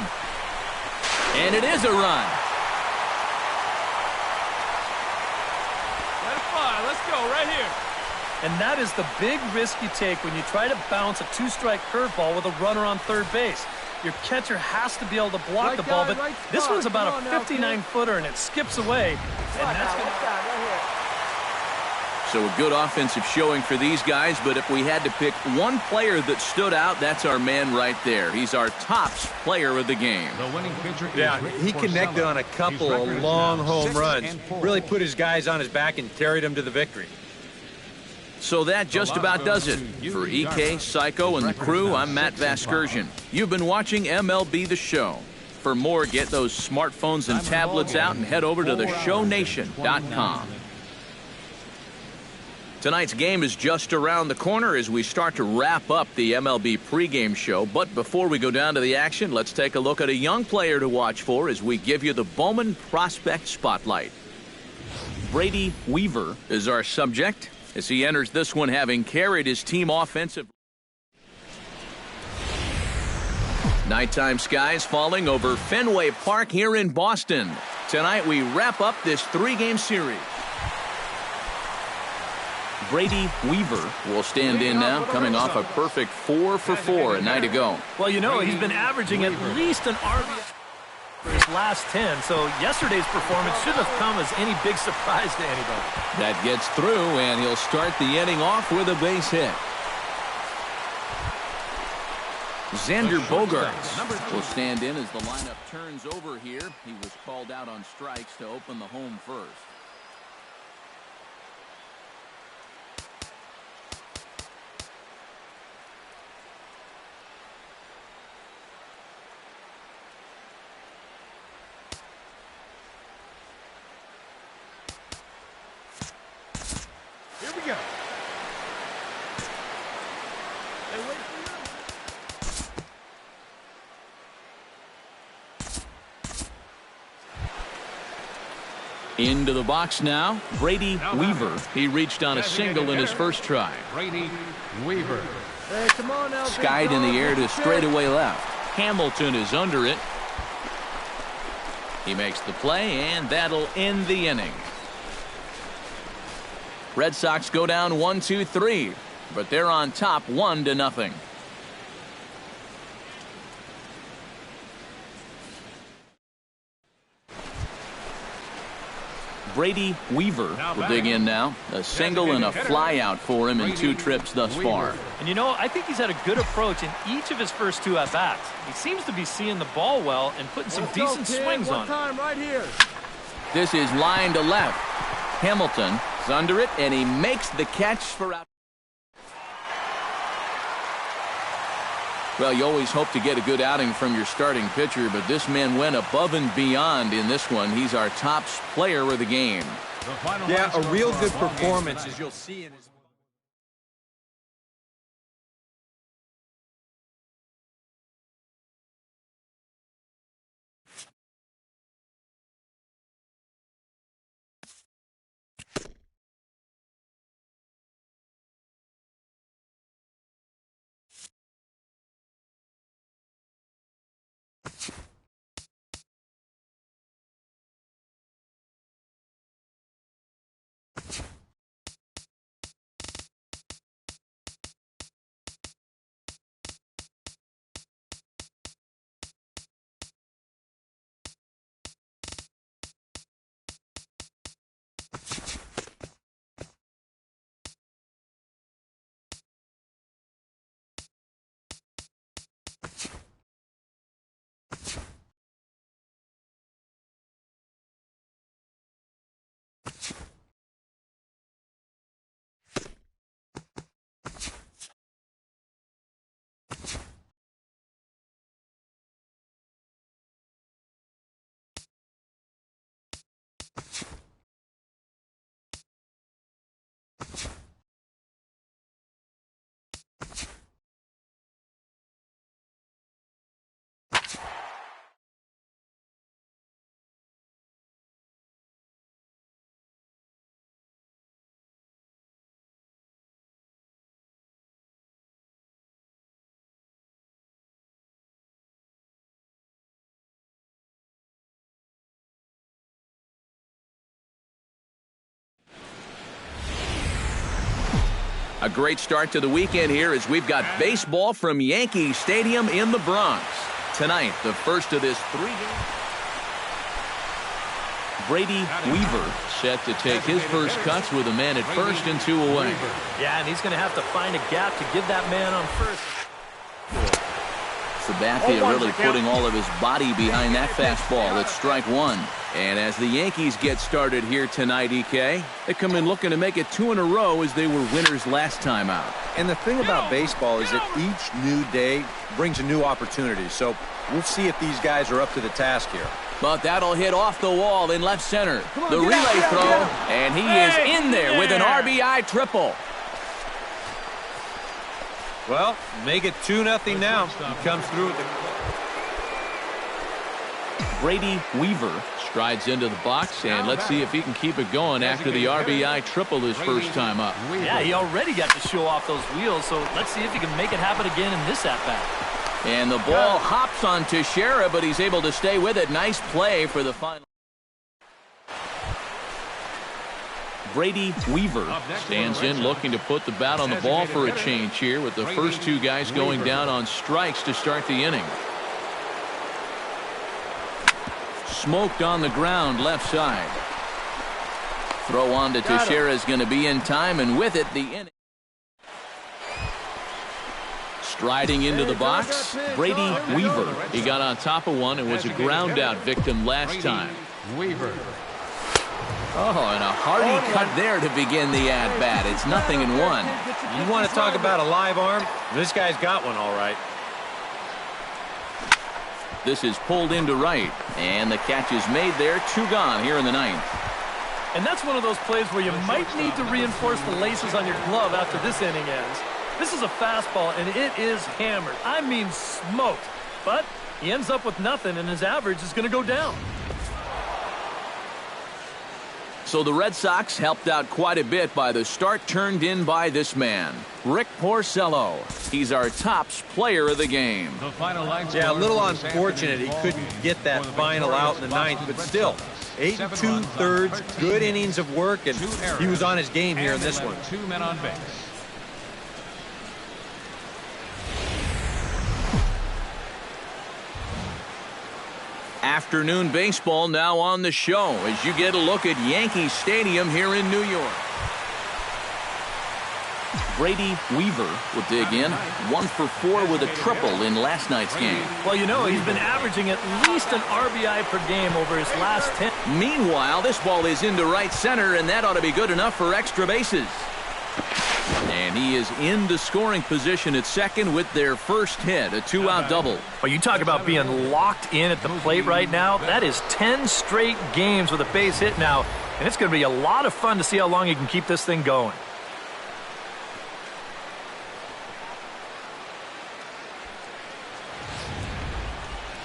And it is a run. Let it fly. Let's go right here. And that is the big risk you take when you try to bounce a 2-strike curveball with a runner on third base. Your catcher has to be able to block the ball, but this one's about a 59-footer, and it skips away. And that's going to... So a good offensive showing for these guys, but if we had to pick one player that stood out, that's our man right there. He's our tops player of the game. The winning pitcher is He connected on a couple of long home runs. Really put his guys on his back and carried them to the victory. So that just about does it. For EK, Psycho, and the crew, I'm Matt Vasgersian. You've been watching MLB The Show. For more, get those smartphones and tablets out and head over to theshownation.com. Tonight's game is just around the corner as we start to wrap up the MLB pregame show. But before we go down to the action, let's take a look at a young player to watch for as we give you the Bowman Prospect Spotlight. Brady Weaver is our subject as he enters this one having carried his team offensive. Nighttime skies falling over Fenway Park here in Boston. Tonight we wrap up this 3-game series. Brady Weaver will stand in now, coming off a perfect 4 for 4 a night ago. Well, you know, he's been averaging at least an RBI for his last 10, so yesterday's performance shouldn't have come as any big surprise to anybody. That gets through, and he'll start the inning off with a base hit. Xander Bogaerts will stand in as the lineup turns over here. He was called out on strikes to open the home first. Here we go. Hey, wait for you. Into the box now, Brady Weaver. He reached on a single in his first try. Brady Weaver. Hey, come on now. Skied in the air to straightaway left. Hamilton is under it. He makes the play, and that'll end the inning. Red Sox go down 1-2-3, but they're on top 1-0. Brady Weaver will dig in now. A single and a fly out for him in 2 trips thus far. And you know, I think he's had a good approach in each of his first 2 at-bats. He seems to be seeing the ball well and putting some decent swings on it. Right here. This is line to left. Hamilton is under it, and he makes the catch for out. Well, you always hope to get a good outing from your starting pitcher, but this man went above and beyond in this one. He's our top player of the game. Yeah, a real good performance, as you'll see in his... A great start to the weekend here as we've got baseball from Yankee Stadium in the Bronx. Tonight, the first of this 3-game. Brady Weaver set to take his first cuts with a man at first and 2 away. Yeah, and he's going to have to find a gap to give that man on first. Sabathia really putting all of his body behind that fastball. It's strike 1. And as the Yankees get started here tonight, EK, they come in looking to make it 2 in a row as they were winners last time out. And the thing about baseball is that each new day brings a new opportunity. So we'll see if these guys are up to the task here. But that'll hit off the wall in left center. The relay throw, and he is in there with an RBI triple. Well, make it 2-0 now. He comes through with the... Brady Weaver strides into the box, and let's see if he can keep it going after the RBI triple his first time up. Yeah, he already got to show off those wheels, so let's see if he can make it happen again in this at-bat. And the ball hops on Teixeira, but he's able to stay with it. Nice play for the final. Brady Weaver stands in looking to put the bat on the ball for a change here with the first 2 guys going down on strikes to start the inning. Smoked on the ground left side. Throw on to Teixeira is going to be in time, and with it the inning. Striding into the box, Brady Weaver. He got on top of one and was a ground out victim last time. Weaver. Oh, and a hearty cut there to begin the at-bat. It's 0-1. You want to talk about a live arm? This guy's got one all right. This is pulled into right, and the catch is made there. 2 gone here in the 9th. And that's one of those plays where you might need to reinforce the laces on your glove after this inning ends. This is a fastball, and it is hammered. I mean smoked. But he ends up with nothing, and his average is going to go down. So the Red Sox helped out quite a bit by the start turned in by this man, Rick Porcello. He's our tops player of the game. Yeah, a little unfortunate he couldn't get that final out in the 9th, but still, 8 7 2/3, runs on 13 good hits, innings of work, and 2 errors, he was on his game here in and they this one. left 2 men on base. Afternoon baseball now on the show as you get a look at Yankee Stadium here in New York. Brady Weaver will dig in. 1 for 4 with a triple in last night's game. Well, you know, he's been averaging at least an RBI per game over his last 10. Meanwhile, this ball is into right center, and that ought to be good enough for extra bases. And he is into scoring position at second with their first hit, a 2-out double. Well, you talk about being locked in at the plate right now. That is 10 straight games with a base hit now, and it's going to be a lot of fun to see how long he can keep this thing going.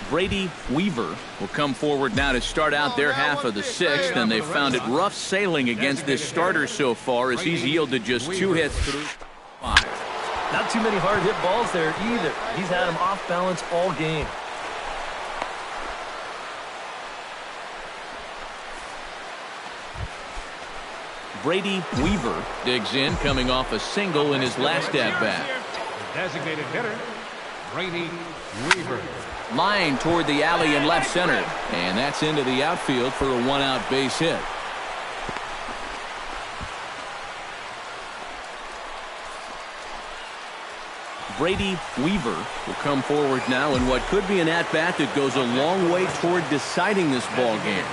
Brady Weaver will come forward now to start out their half of the sixth, and they've found it rough sailing against this starter so far as he's yielded just 2 hits through 5. Not too many hard hit balls there either. He's had him off balance all game. Brady Weaver digs in, coming off a single in his last at-bat. Designated hitter, Brady Weaver. Line toward the alley in left center, and that's into the outfield for a 1-out base hit. Brady Weaver will come forward now in what could be an at-bat that goes a long way toward deciding this ball game.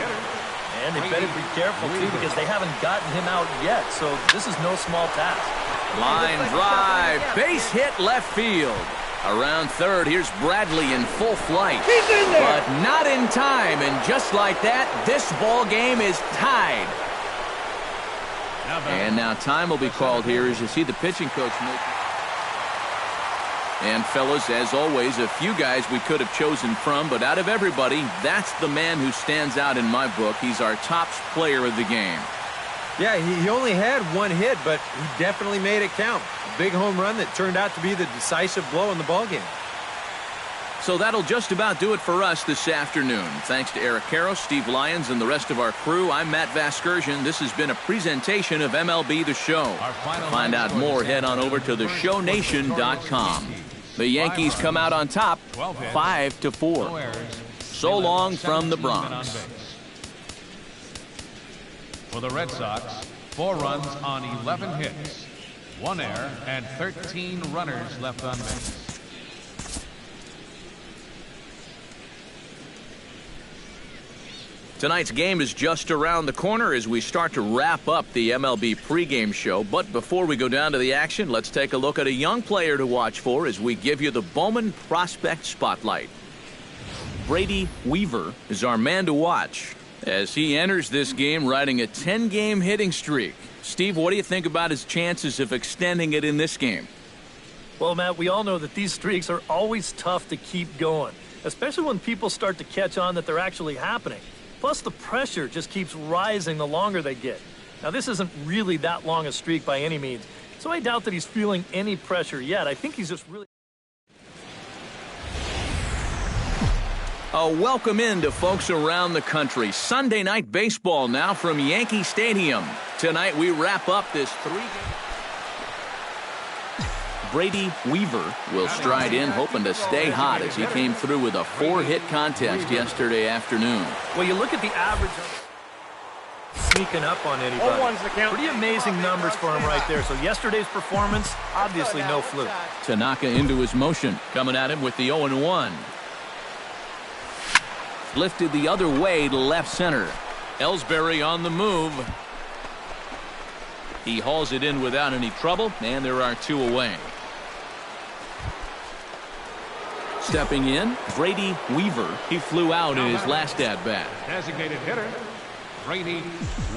And they better be careful, too, because they haven't gotten him out yet, so this is no small task. Line drive, base hit left field. Around third, here's Bradley in full flight. He's in there! But not in time, and just like that, this ball game is tied. And now time will be called here as you see the pitching coach make. And fellas, as always, a few guys we could have chosen from, but out of everybody, that's the man who stands out in my book. He's our top player of the game. Yeah, he only had 1 hit, but he definitely made it count. A big home run that turned out to be the decisive blow in the ballgame. So that'll just about do it for us this afternoon. Thanks to Eric Karros, Steve Lyons, and the rest of our crew. I'm Matt Vasgersian. This has been a presentation of MLB The Show. To find out more, head on over to theshownation.com. The Yankees come out on top, 5-4. So long from the Bronx. For the Red Sox, 4 runs on 11 hits, 1 error, and 13 runners left on base. Tonight's game is just around the corner as we start to wrap up the MLB pregame show. But before we go down to the action, let's take a look at a young player to watch for as we give you the Bowman Prospect Spotlight. Brady Weaver is our man to watch as he enters this game riding a 10-game hitting streak. Steve, what do you think about his chances of extending it in this game? Well, Matt, we all know that these streaks are always tough to keep going, especially when people start to catch on that they're actually happening. Plus, the pressure just keeps rising the longer they get. Now, this isn't really that long a streak by any means, so I doubt that he's feeling any pressure yet. I think he's just really... A welcome in to folks around the country. Sunday night baseball now from Yankee Stadium. Tonight we wrap up this 3-game. Brady Weaver will stride in, hoping to stay hot as he came through with a 4-hit contest yesterday afternoon. Well, you look at the average sneaking up on anybody. Pretty amazing numbers for him right there. So yesterday's performance, obviously no fluke. Tanaka into his motion, coming at him with the 0-1. Lifted the other way to left center. Ellsbury on the move. He hauls it in without any trouble, and there are 2 away. Stepping in, Brady Weaver. He flew out in his last at-bat. Designated hitter, Brady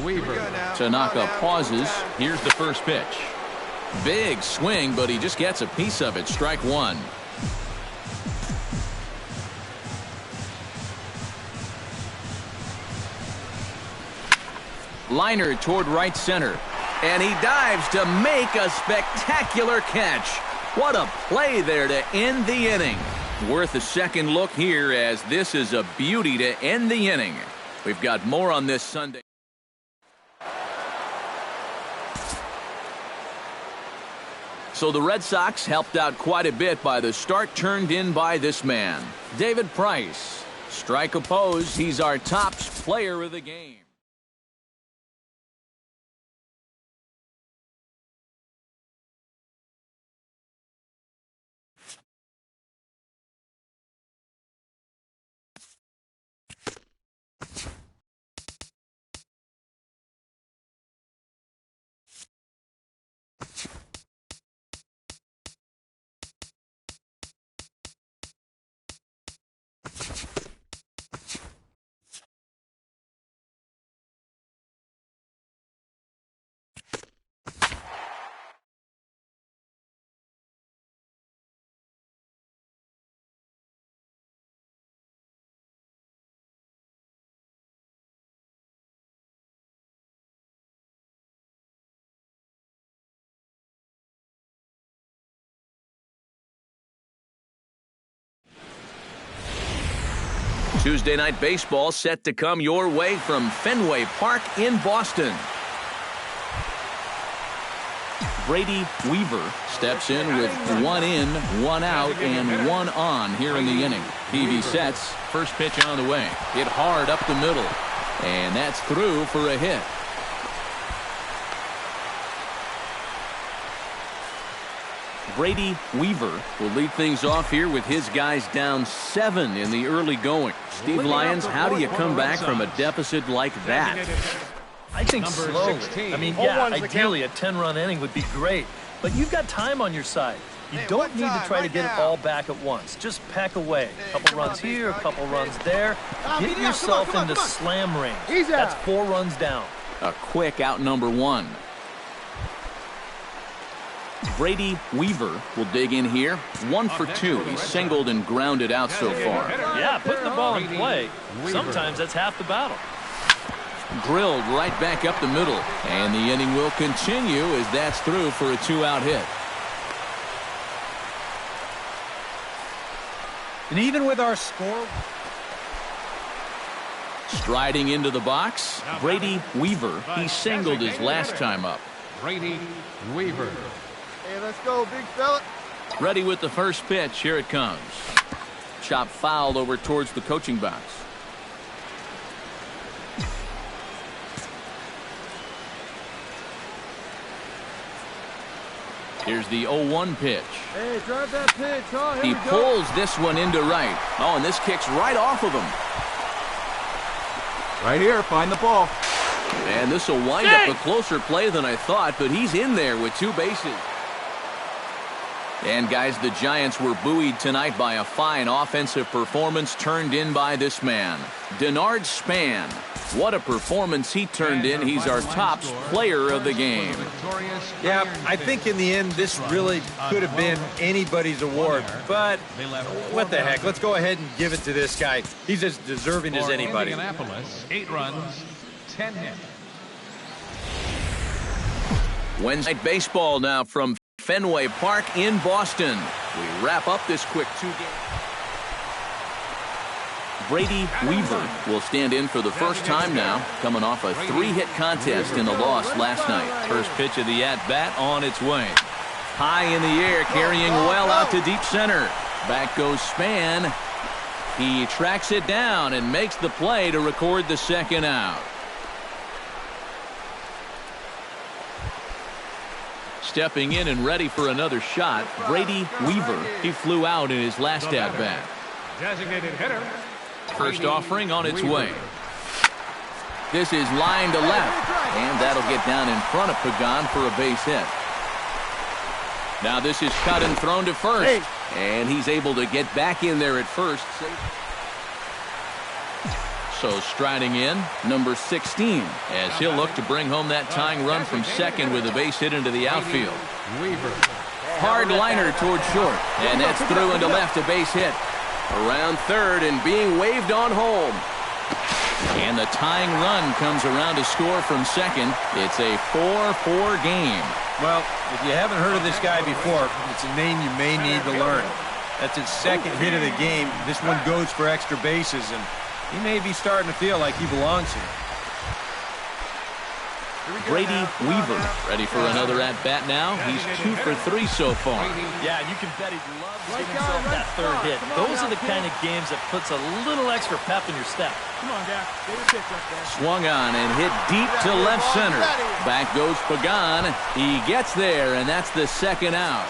Weaver. Tanaka pauses. Here's the first pitch. Big swing, but he just gets a piece of it. Strike 1. Liner toward right center. And he dives to make a spectacular catch. What a play there to end the inning. Worth a second look here as this is a beauty to end the inning. We've got more on this Sunday. So the Red Sox helped out quite a bit by the start turned in by this man, David Price. Strike opposed, he's our top player of the game. Tuesday Night Baseball set to come your way from Fenway Park in Boston. Brady Weaver steps in with 1 in, 1 out, and 1 on here in the inning. Peavy sets. First pitch on the way. Hit hard up the middle. And that's through for a hit. Brady Weaver will lead things off here with his guys down 7 in the early going. Steve Lyons, how do you come back from a deficit like that? I think slowly. I mean, yeah, ideally a 10-run inning would be great, but you've got time on your side. You don't need to try to get it all back at once. Just pack away. A couple runs here, a couple runs there. Get yourself into slam range. That's 4 runs down. A quick out number 1. Brady Weaver will dig in here. 1 for 2. He's singled and grounded out so far. Yeah, putting the ball in play, sometimes that's half the battle. Drilled right back up the middle. And the inning will continue as that's through for a 2-out hit. And even with our score, striding into the box, Brady Weaver. He singled his last time up. Brady Weaver. Hey, let's go, big fella. Ready with the first pitch. Here it comes. Chop fouled over towards the coaching box. Here's the 0-1 pitch. Hey, drive that pitch. Oh, he pulls this one into right. Oh, and this kicks right off of him. Right here, find the ball. And this will wind up a closer play than I thought, but he's in there with 2 bases. And guys, the Giants were buoyed tonight by a fine offensive performance turned in by this man, Denard Span. What a performance he turned in. He's our top player of the game. Yeah, I think in the end this really could have been anybody's award, but what the heck, let's go ahead and give it to this guy. He's as deserving as anybody. 8 runs, 10 hits. Wednesday Night Baseball now from Fenway Park in Boston. We wrap up this quick 2-game. Brady Weaver will stand in for the first time now, coming off a 3-hit contest in the loss last night. First pitch of the at-bat on its way. High in the air, carrying well out to deep center. Back goes Span. He tracks it down and makes the play to record the second out. Stepping in and ready for another shot, Brady Weaver. He flew out in his last at-bat. Designated hitter. First offering on its way. This is line to left, and that'll get down in front of Pagan for a base hit. Now this is cut and thrown to first, and he's able to get back in there at first. So striding in, number 16, as he'll look to bring home that tying run from second with a base hit into the outfield. Hard liner towards short, and that's through into left, a base hit. Around third and being waved on home. And the tying run comes around to score from second. It's a 4-4 game. Well, if you haven't heard of this guy before, it's a name you may need to learn. That's his second hit of the game. This one goes for extra bases, and He may be starting to feel like he belongs here. Brady Weaver ready for another at-bat now. He's 2 for 3 so far. Yeah, you can bet he loves giving himself that third hit. Those are the kind of games that puts a little extra pep in your step. Come on, Dak. Get your pitch up there. Swung on and hit deep to left center. Back goes Pagan. He gets there, and that's the second out.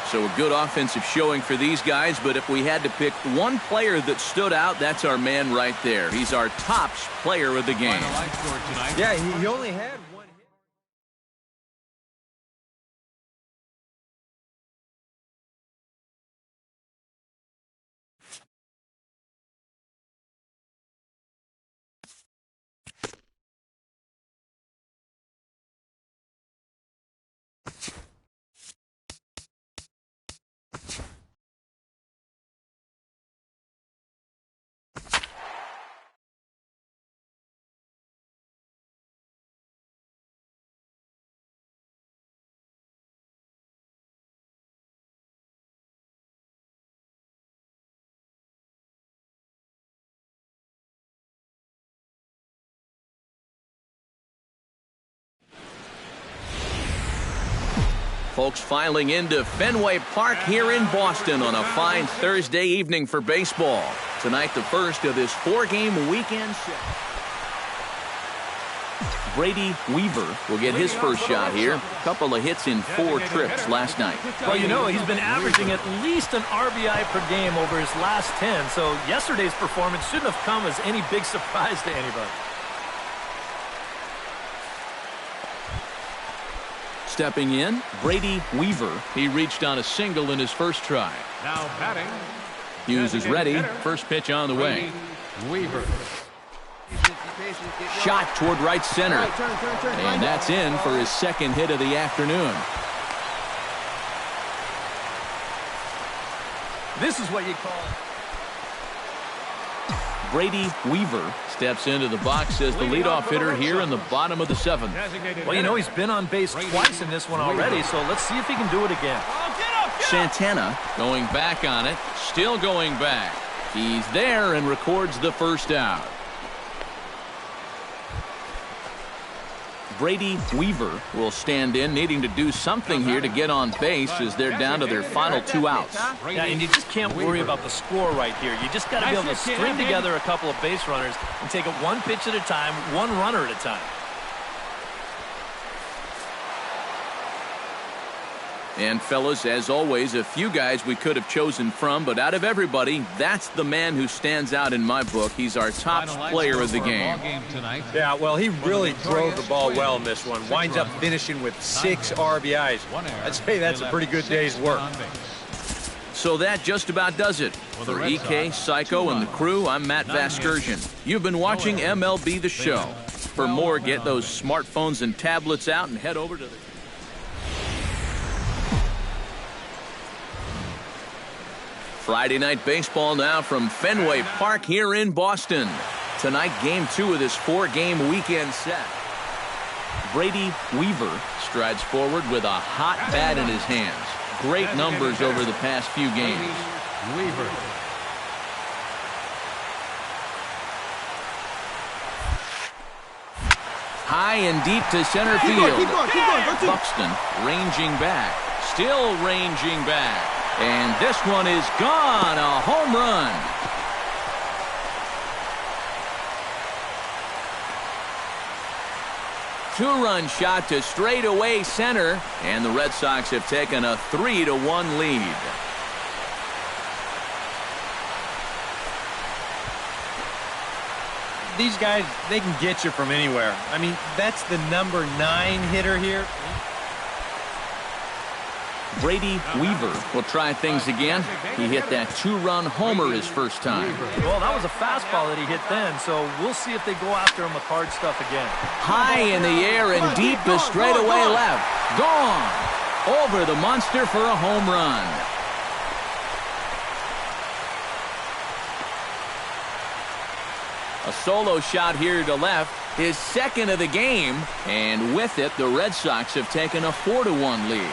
So a good offensive showing for these guys, but if we had to pick one player that stood out, that's our man right there. He's our tops player of the game. Yeah, he only had one hit. Folks filing into Fenway Park here in Boston on a fine Thursday evening for baseball. Tonight, the first of this 4-game weekend set. Brady Weaver will get his first shot here. A couple of hits in 4 trips last night. Well, you know, he's been averaging at least an RBI per game over his last 10, so yesterday's performance shouldn't have come as any big surprise to anybody. Stepping in, Brady Weaver. He reached on a single in his first try. Now batting. Hughes is ready. First pitch on the way. Weaver. Shot toward right center. And that's in for his second hit of the afternoon. This is what you call Brady Weaver steps into the box as the leadoff hitter here in the bottom of the 7th. Well, you know, he's been on base twice in this one already, so let's see if he can do it again. Santana going back on it, still going back. He's there and records the first out. Brady Weaver will stand in, needing to do something here to get on base as they're down to their final 2 outs. Yeah, and you just can't worry about the score right here. You just got to be able to string together a couple of base runners and take it one pitch at a time, one runner at a time. And fellas, as always, a few guys we could have chosen from, but out of everybody, that's the man who stands out in my book. He's our top player of the game. Yeah, well, he really drove the ball well in this one. Winds up finishing with 6 RBIs. I'd say that's a pretty good day's work. So that just about does it. For EK, Psycho, and the crew, I'm Matt Vasgersian. You've been watching MLB The Show. For more, get those smartphones and tablets out and head over to the... Friday night baseball now from Fenway Park here in Boston. Tonight, game 2 of this 4-game weekend set. Brady Weaver strides forward with a hot bat in his hands. Great numbers over the past few games. Weaver. High and deep to center field. Buxton ranging back. Still ranging back. And this one is gone. A home run. Two-run shot to straightaway center. And the Red Sox have taken a 3-1 lead. These guys, they can get you from anywhere. I mean, that's the number 9 hitter here. Brady Weaver will try things again. He hit that 2-run homer his first time. Well, that was a fastball that he hit then, so we'll see if they go after him with hard stuff again. High in the air and deep to straightaway left. Gone. Over the monster for a home run. A solo shot here to left, his second of the game, and with it, the Red Sox have taken a 4-1 lead.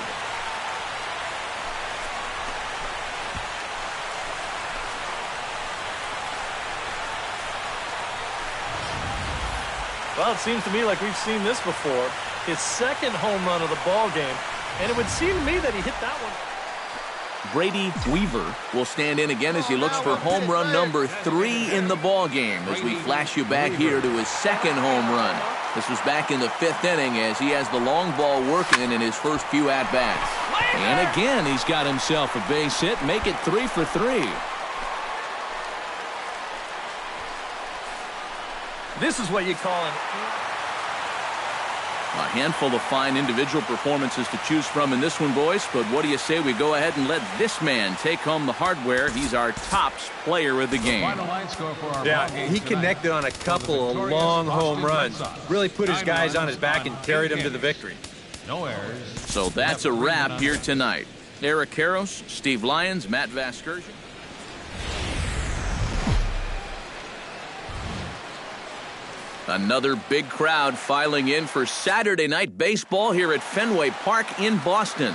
Well, it seems to me like we've seen this before. His second home run of the ball game, and it would seem to me that he hit that one. Brady Weaver will stand in again as he looks for home run number 3 in the ball game as we flash you back here to his second home run. This was back in the 5th inning as he has the long ball working in his first few at-bats. And again, he's got himself a base hit, make it 3 for 3. This is what you call an... A handful of fine individual performances to choose from in this one, boys. But what do you say we go ahead and let this man take home the hardware? He's our tops player of the game. Yeah, he connected on a couple of long home runs. Really put his guys on his back and carried them to the victory. No errors. So that's a wrap here tonight. Eric Karros, Steve Lyons, Matt Vasgersian. Another big crowd filing in for Saturday night baseball here at Fenway Park in Boston.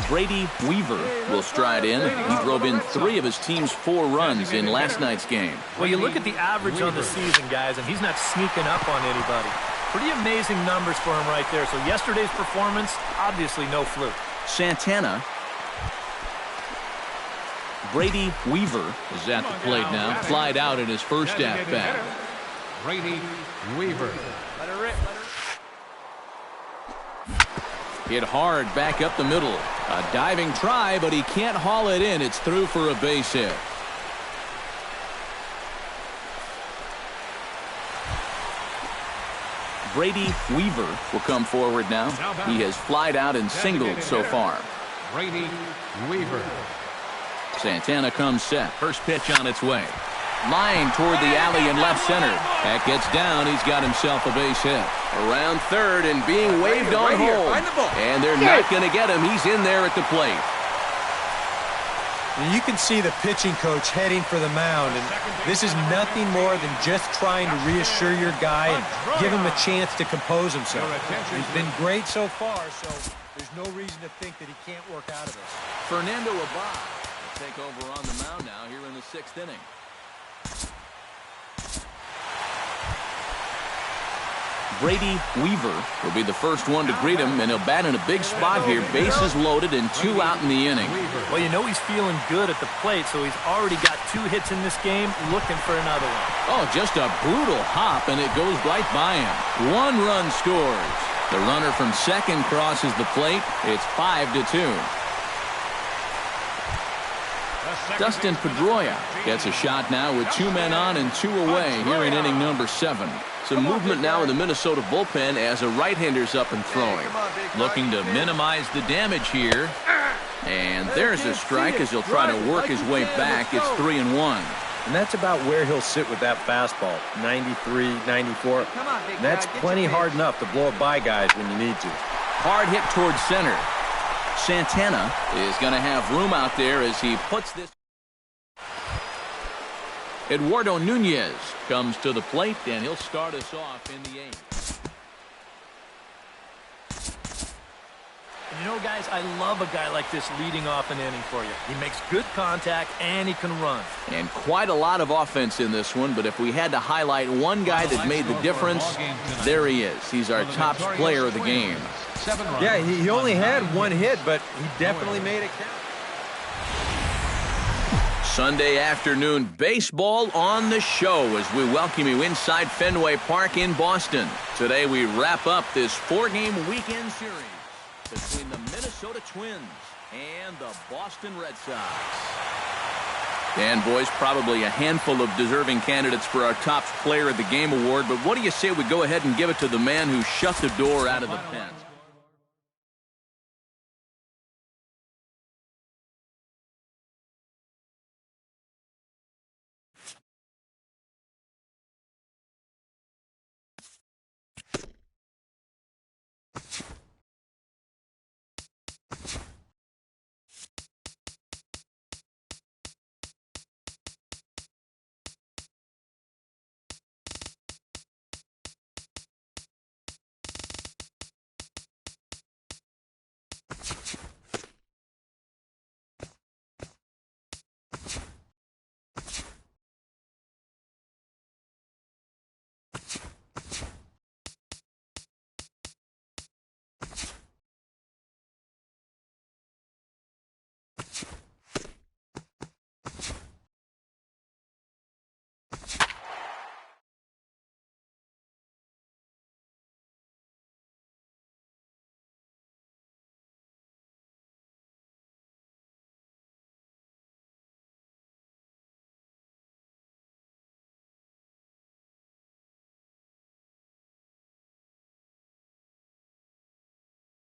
Brady Weaver will stride in. He drove in 3 of his team's 4 runs in last night's game. Well, you look at the average on the season, guys, and he's not sneaking up on anybody. Pretty amazing numbers for him right there. So yesterday's performance, obviously no fluke. Santana. Brady Weaver is at the plate now. Flied out in his first at-bat. Brady Weaver. Let her rip. Hit hard back up the middle. A diving try, but he can't haul it in. It's through for a base hit. Brady Weaver will come forward now. He has flied out and singled so far. Brady Weaver. Santana comes set. First pitch on its way. Line toward the alley in left center. That gets down. He's got himself a base hit. Around third and being waved on home. And they're not going to get him. He's in there at the plate. You can see the pitching coach heading for the mound, and this is nothing more than just trying to reassure your guy and give him a chance to compose himself. He's been great so far, so there's no reason to think that he can't work out of this. Fernando Abad will take over on the mound now here in the 6th inning. Brady Weaver will be the first one to greet him, and he'll bat in a big spot here. Bases loaded and 2 out in the inning. Well, you know he's feeling good at the plate, so he's already got 2 hits in this game, looking for another one. Oh, just a brutal hop, and it goes right by him. 1 run scores. The runner from second crosses the plate. It's 5-2. Dustin Pedroia gets a shot now with 2 men on and 2 away here in inning number 7. Some movement now in the Minnesota bullpen as a right-hander's up and throwing. Looking to minimize the damage here. And there's a strike as he'll try to work his way back. It's 3-1. And that's about where he'll sit with that fastball, 93, 94. And that's plenty hard enough to blow it by guys when you need to. Hard hit towards center. Santana is going to have room out there as he puts this. Eduardo Nunez comes to the plate, and he'll start us off in the 8th. You know, guys, I love a guy like this leading off an inning for you. He makes good contact, and he can run. And quite a lot of offense in this one, but if we had to highlight one guy that made the difference, there he is. He's our top player of the game. Yeah, he only had 1 hit, but he definitely made it count. Sunday afternoon baseball on the show as we welcome you inside Fenway Park in Boston. Today we wrap up this 4-game weekend series between the Minnesota Twins and the Boston Red Sox. And boys, probably a handful of deserving candidates for our top player of the game award, but what do you say we go ahead and give it to the man who shut the door out of the pen?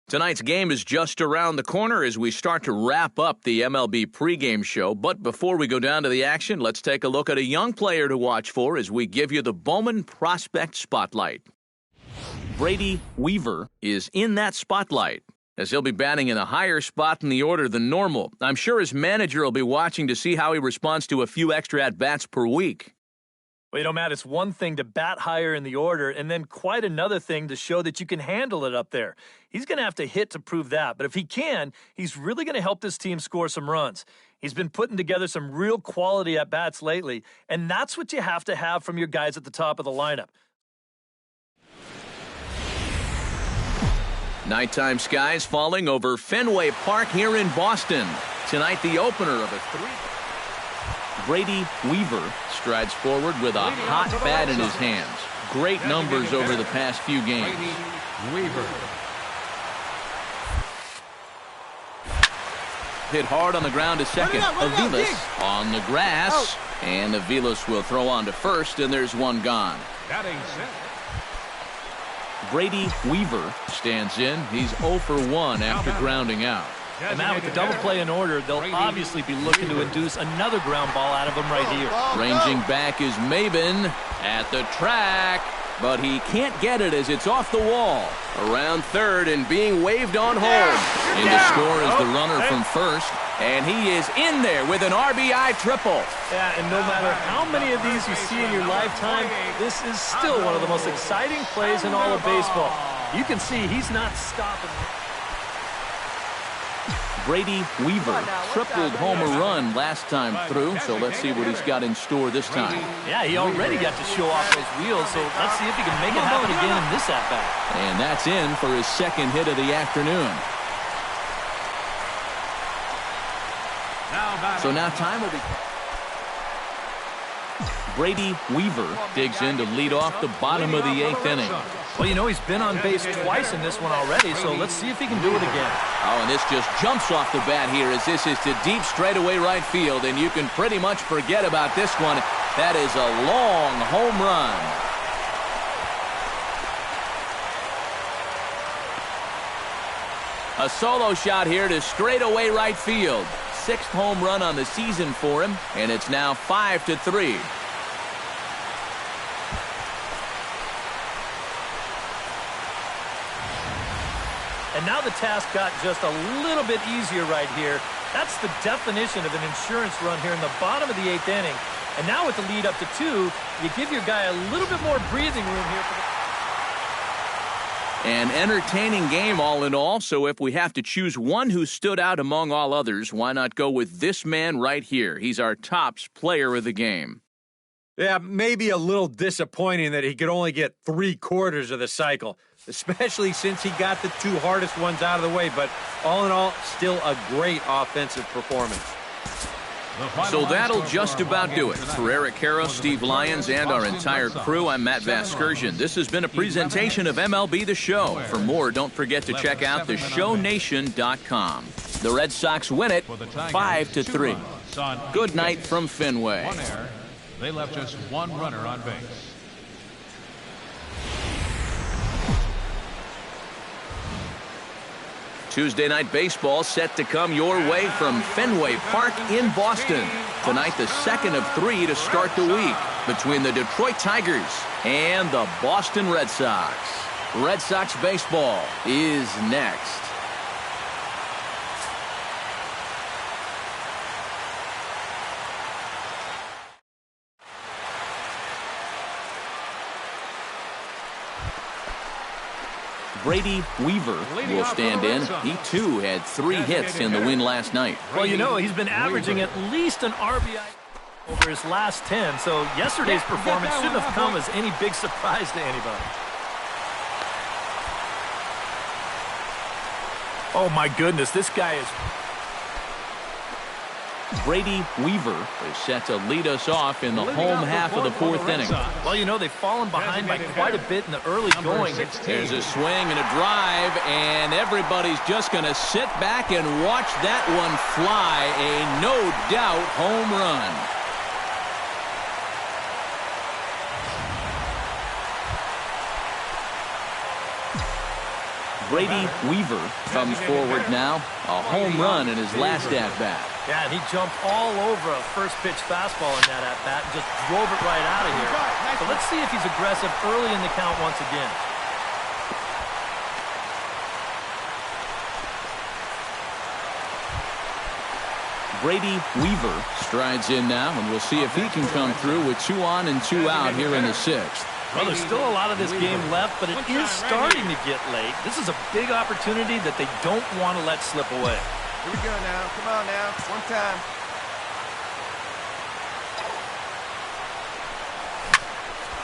Tonight's game is just around the corner as we start to wrap up the MLB pregame show. But before we go down to the action, let's take a look at a young player to watch for as we give you the Bowman Prospect Spotlight. Brady Weaver is in that spotlight, as he'll be batting in a higher spot in the order than normal. I'm sure his manager will be watching to see how he responds to a few extra at-bats per week. Well, you know, Matt, it's one thing to bat higher in the order and then quite another thing to show that you can handle it up there. He's going to have to hit to prove that, but if he can, he's really going to help this team score some runs. He's been putting together some real quality at-bats lately, and that's what you have to have from your guys at the top of the lineup. Nighttime skies falling over Fenway Park here in Boston. Tonight, the opener of a three. Brady Weaver strides forward with a hot bat in his hands. Great numbers over the past few games. Weaver. Hit hard on the ground to second. Aviles on the grass. And Aviles will throw on to first, and there's one gone. Batting set. Brady Weaver stands in. He's 0 for 1 after grounding out. And Matt, with the double play in order, they'll obviously be looking to induce another ground ball out of him right here. Ranging back is Maben at the track, but he can't get it as it's off the wall. Around third and being waved on home. In to score is the runner from first, and he is in there with an RBI triple. Yeah, and no matter how many of these you see in your lifetime, this is still one of the most exciting plays in all of baseball. You can see he's not stopping. Brady Weaver tripled homer run last time through, so let's see what he's got in store this time. Yeah, he already got to show off those wheels, so let's see if he can make it happen again in this at-bat. And that's in for his second hit of the afternoon. So now time will be... Brady Weaver digs in to lead off the bottom of the 8th inning. Well, you know, he's been on base twice in this one already, so let's see if he can do it again. Oh, and this just jumps off the bat here as this is to deep straightaway right field, and you can pretty much forget about this one. That is a long home run. A solo shot here to straightaway right field. 6th home run on the season for him, and it's now 5-3. And now the task got just a little bit easier right here. That's the definition of an insurance run here in the bottom of the 8th inning. And now with the lead up to 2, you give your guy a little bit more breathing room here. An entertaining game all in all, so if we have to choose one who stood out among all others, why not go with this man right here? He's our tops player of the game. Yeah, maybe a little disappointing that he could only get 3/4 of the cycle, especially since he got the 2 hardest ones out of the way. But all in all, still a great offensive performance. So that'll just about do it. For Eric Harrow, Steve Lyons, and our entire crew, I'm Matt Vasgersian. This has been a presentation of MLB The Show. For more, don't forget to check out theshownation.com. The Red Sox win it 5-3. Good night from Fenway. 1 error. They left just 1 runner on base. Tuesday Night Baseball set to come your way from Fenway Park in Boston. Tonight, the second of 3 to start the week between the Detroit Tigers and the Boston Red Sox. Red Sox baseball is next. Brady Weaver will stand in. He, too, had 3 hits in the win last night. Well, you know, he's been averaging at least an RBI over his last 10, so yesterday's performance shouldn't have come as any big surprise to anybody. Oh, my goodness, this guy is... Brady Weaver is set to lead us off in the home half of the 4th inning. Well, you know, they've fallen behind by quite a bit in the early going. There's a swing and a drive, and everybody's just going to sit back and watch that one fly. A no-doubt home run. Brady Weaver comes forward now. A home run in his last at-bat. Yeah, and he jumped all over a first-pitch fastball in that at-bat and just drove it right out of here. So let's see if he's aggressive early in the count once again. Brady Weaver strides in now, and we'll see if he can come through with 2 on and 2 out here in the 6th. Well, there's still a lot of this game left, but it is starting to get late. This is a big opportunity that they don't want to let slip away. Here we go now. Come on now. One time.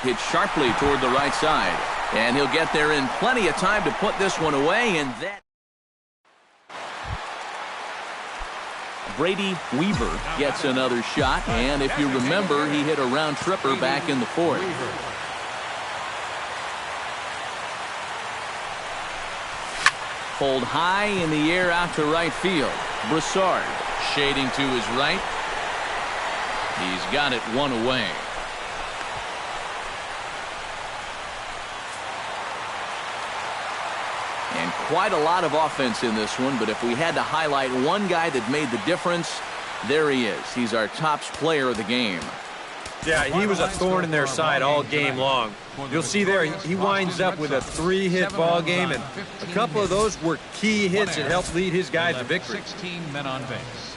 Hit sharply toward the right side, and he'll get there in plenty of time to put this one away, and that Brady Weaver gets another shot, and if you remember, he hit a round tripper back in the 4th. Pulled high in the air out to right field. Broussard shading to his right. He's got it 1 away. And quite a lot of offense in this one, but if we had to highlight one guy that made the difference, there he is. He's our top player of the game. Yeah, he was a thorn in their side all game long. You'll see there, he winds up with a 3-hit ball game, and a couple of those were key hits that helped lead his guys to victory. 16 men on base.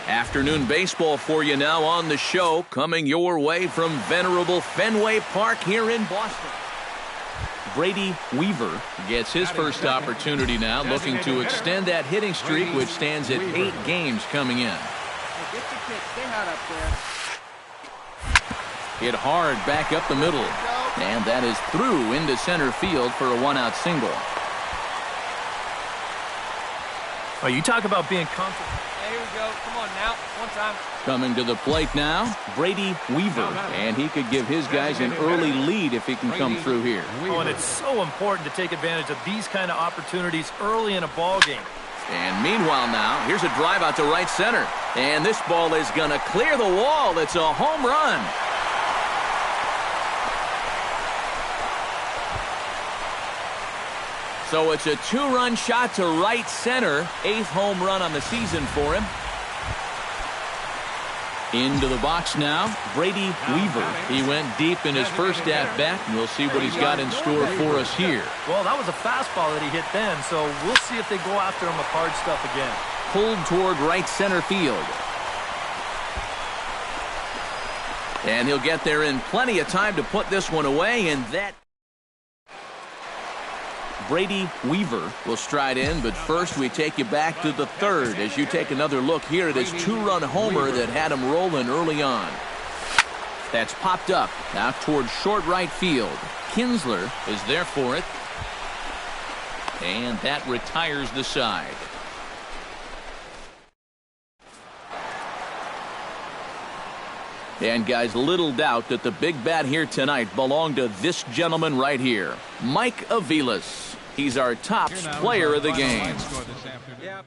Afternoon baseball for you now on the show, coming your way from venerable Fenway Park here in Boston. Brady Weaver gets his first opportunity now, looking to extend that hitting streak, which stands at 8 games coming in. Hit hard back up the middle, and that is through into center field for a 1-out single. Oh, you talk about being comfortable. Here we go. Come on now. One time. Coming to the plate now, Brady Weaver, and he could give his guys an early lead if he can come through here. Oh, and it's so important to take advantage of these kind of opportunities early in a ball game. And meanwhile now, here's a drive out to right center, and this ball is going to clear the wall. It's a home run. So it's a 2-run shot to right center. 8th home run on the season for him. Into the box now, Brady Weaver. He went deep in his first at-bat, and we'll see what he's got in store for us here. Well, that was a fastball that he hit then, so we'll see if they go after him with hard stuff again. Pulled toward right center field. And he'll get there in plenty of time to put this one away, and that Brady Weaver will stride in, but first we take you back to the 3rd as you take another look here at his 2-run homer that had him rolling early on. That's popped up now toward short right field. Kinsler is there for it, and that retires the side. And guys, little doubt that the big bat here tonight belonged to this gentleman right here, Mike Aviles. He's our top player of the game. Yeah.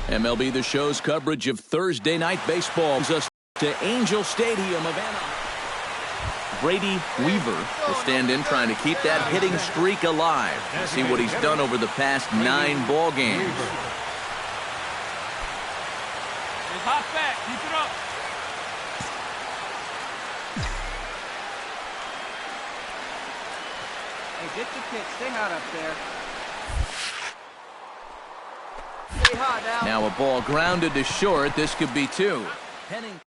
MLB The Show's coverage of Thursday night baseball brings us to Angel Stadium of Anaheim. Brady Weaver will stand in trying to keep that hitting streak alive. See what he's done over the past 9 ball games. Hop back. Keep it up. Hey, get your kick. Stay hot up there. Stay hot now. Now a ball grounded to short. This could be 2. Henning.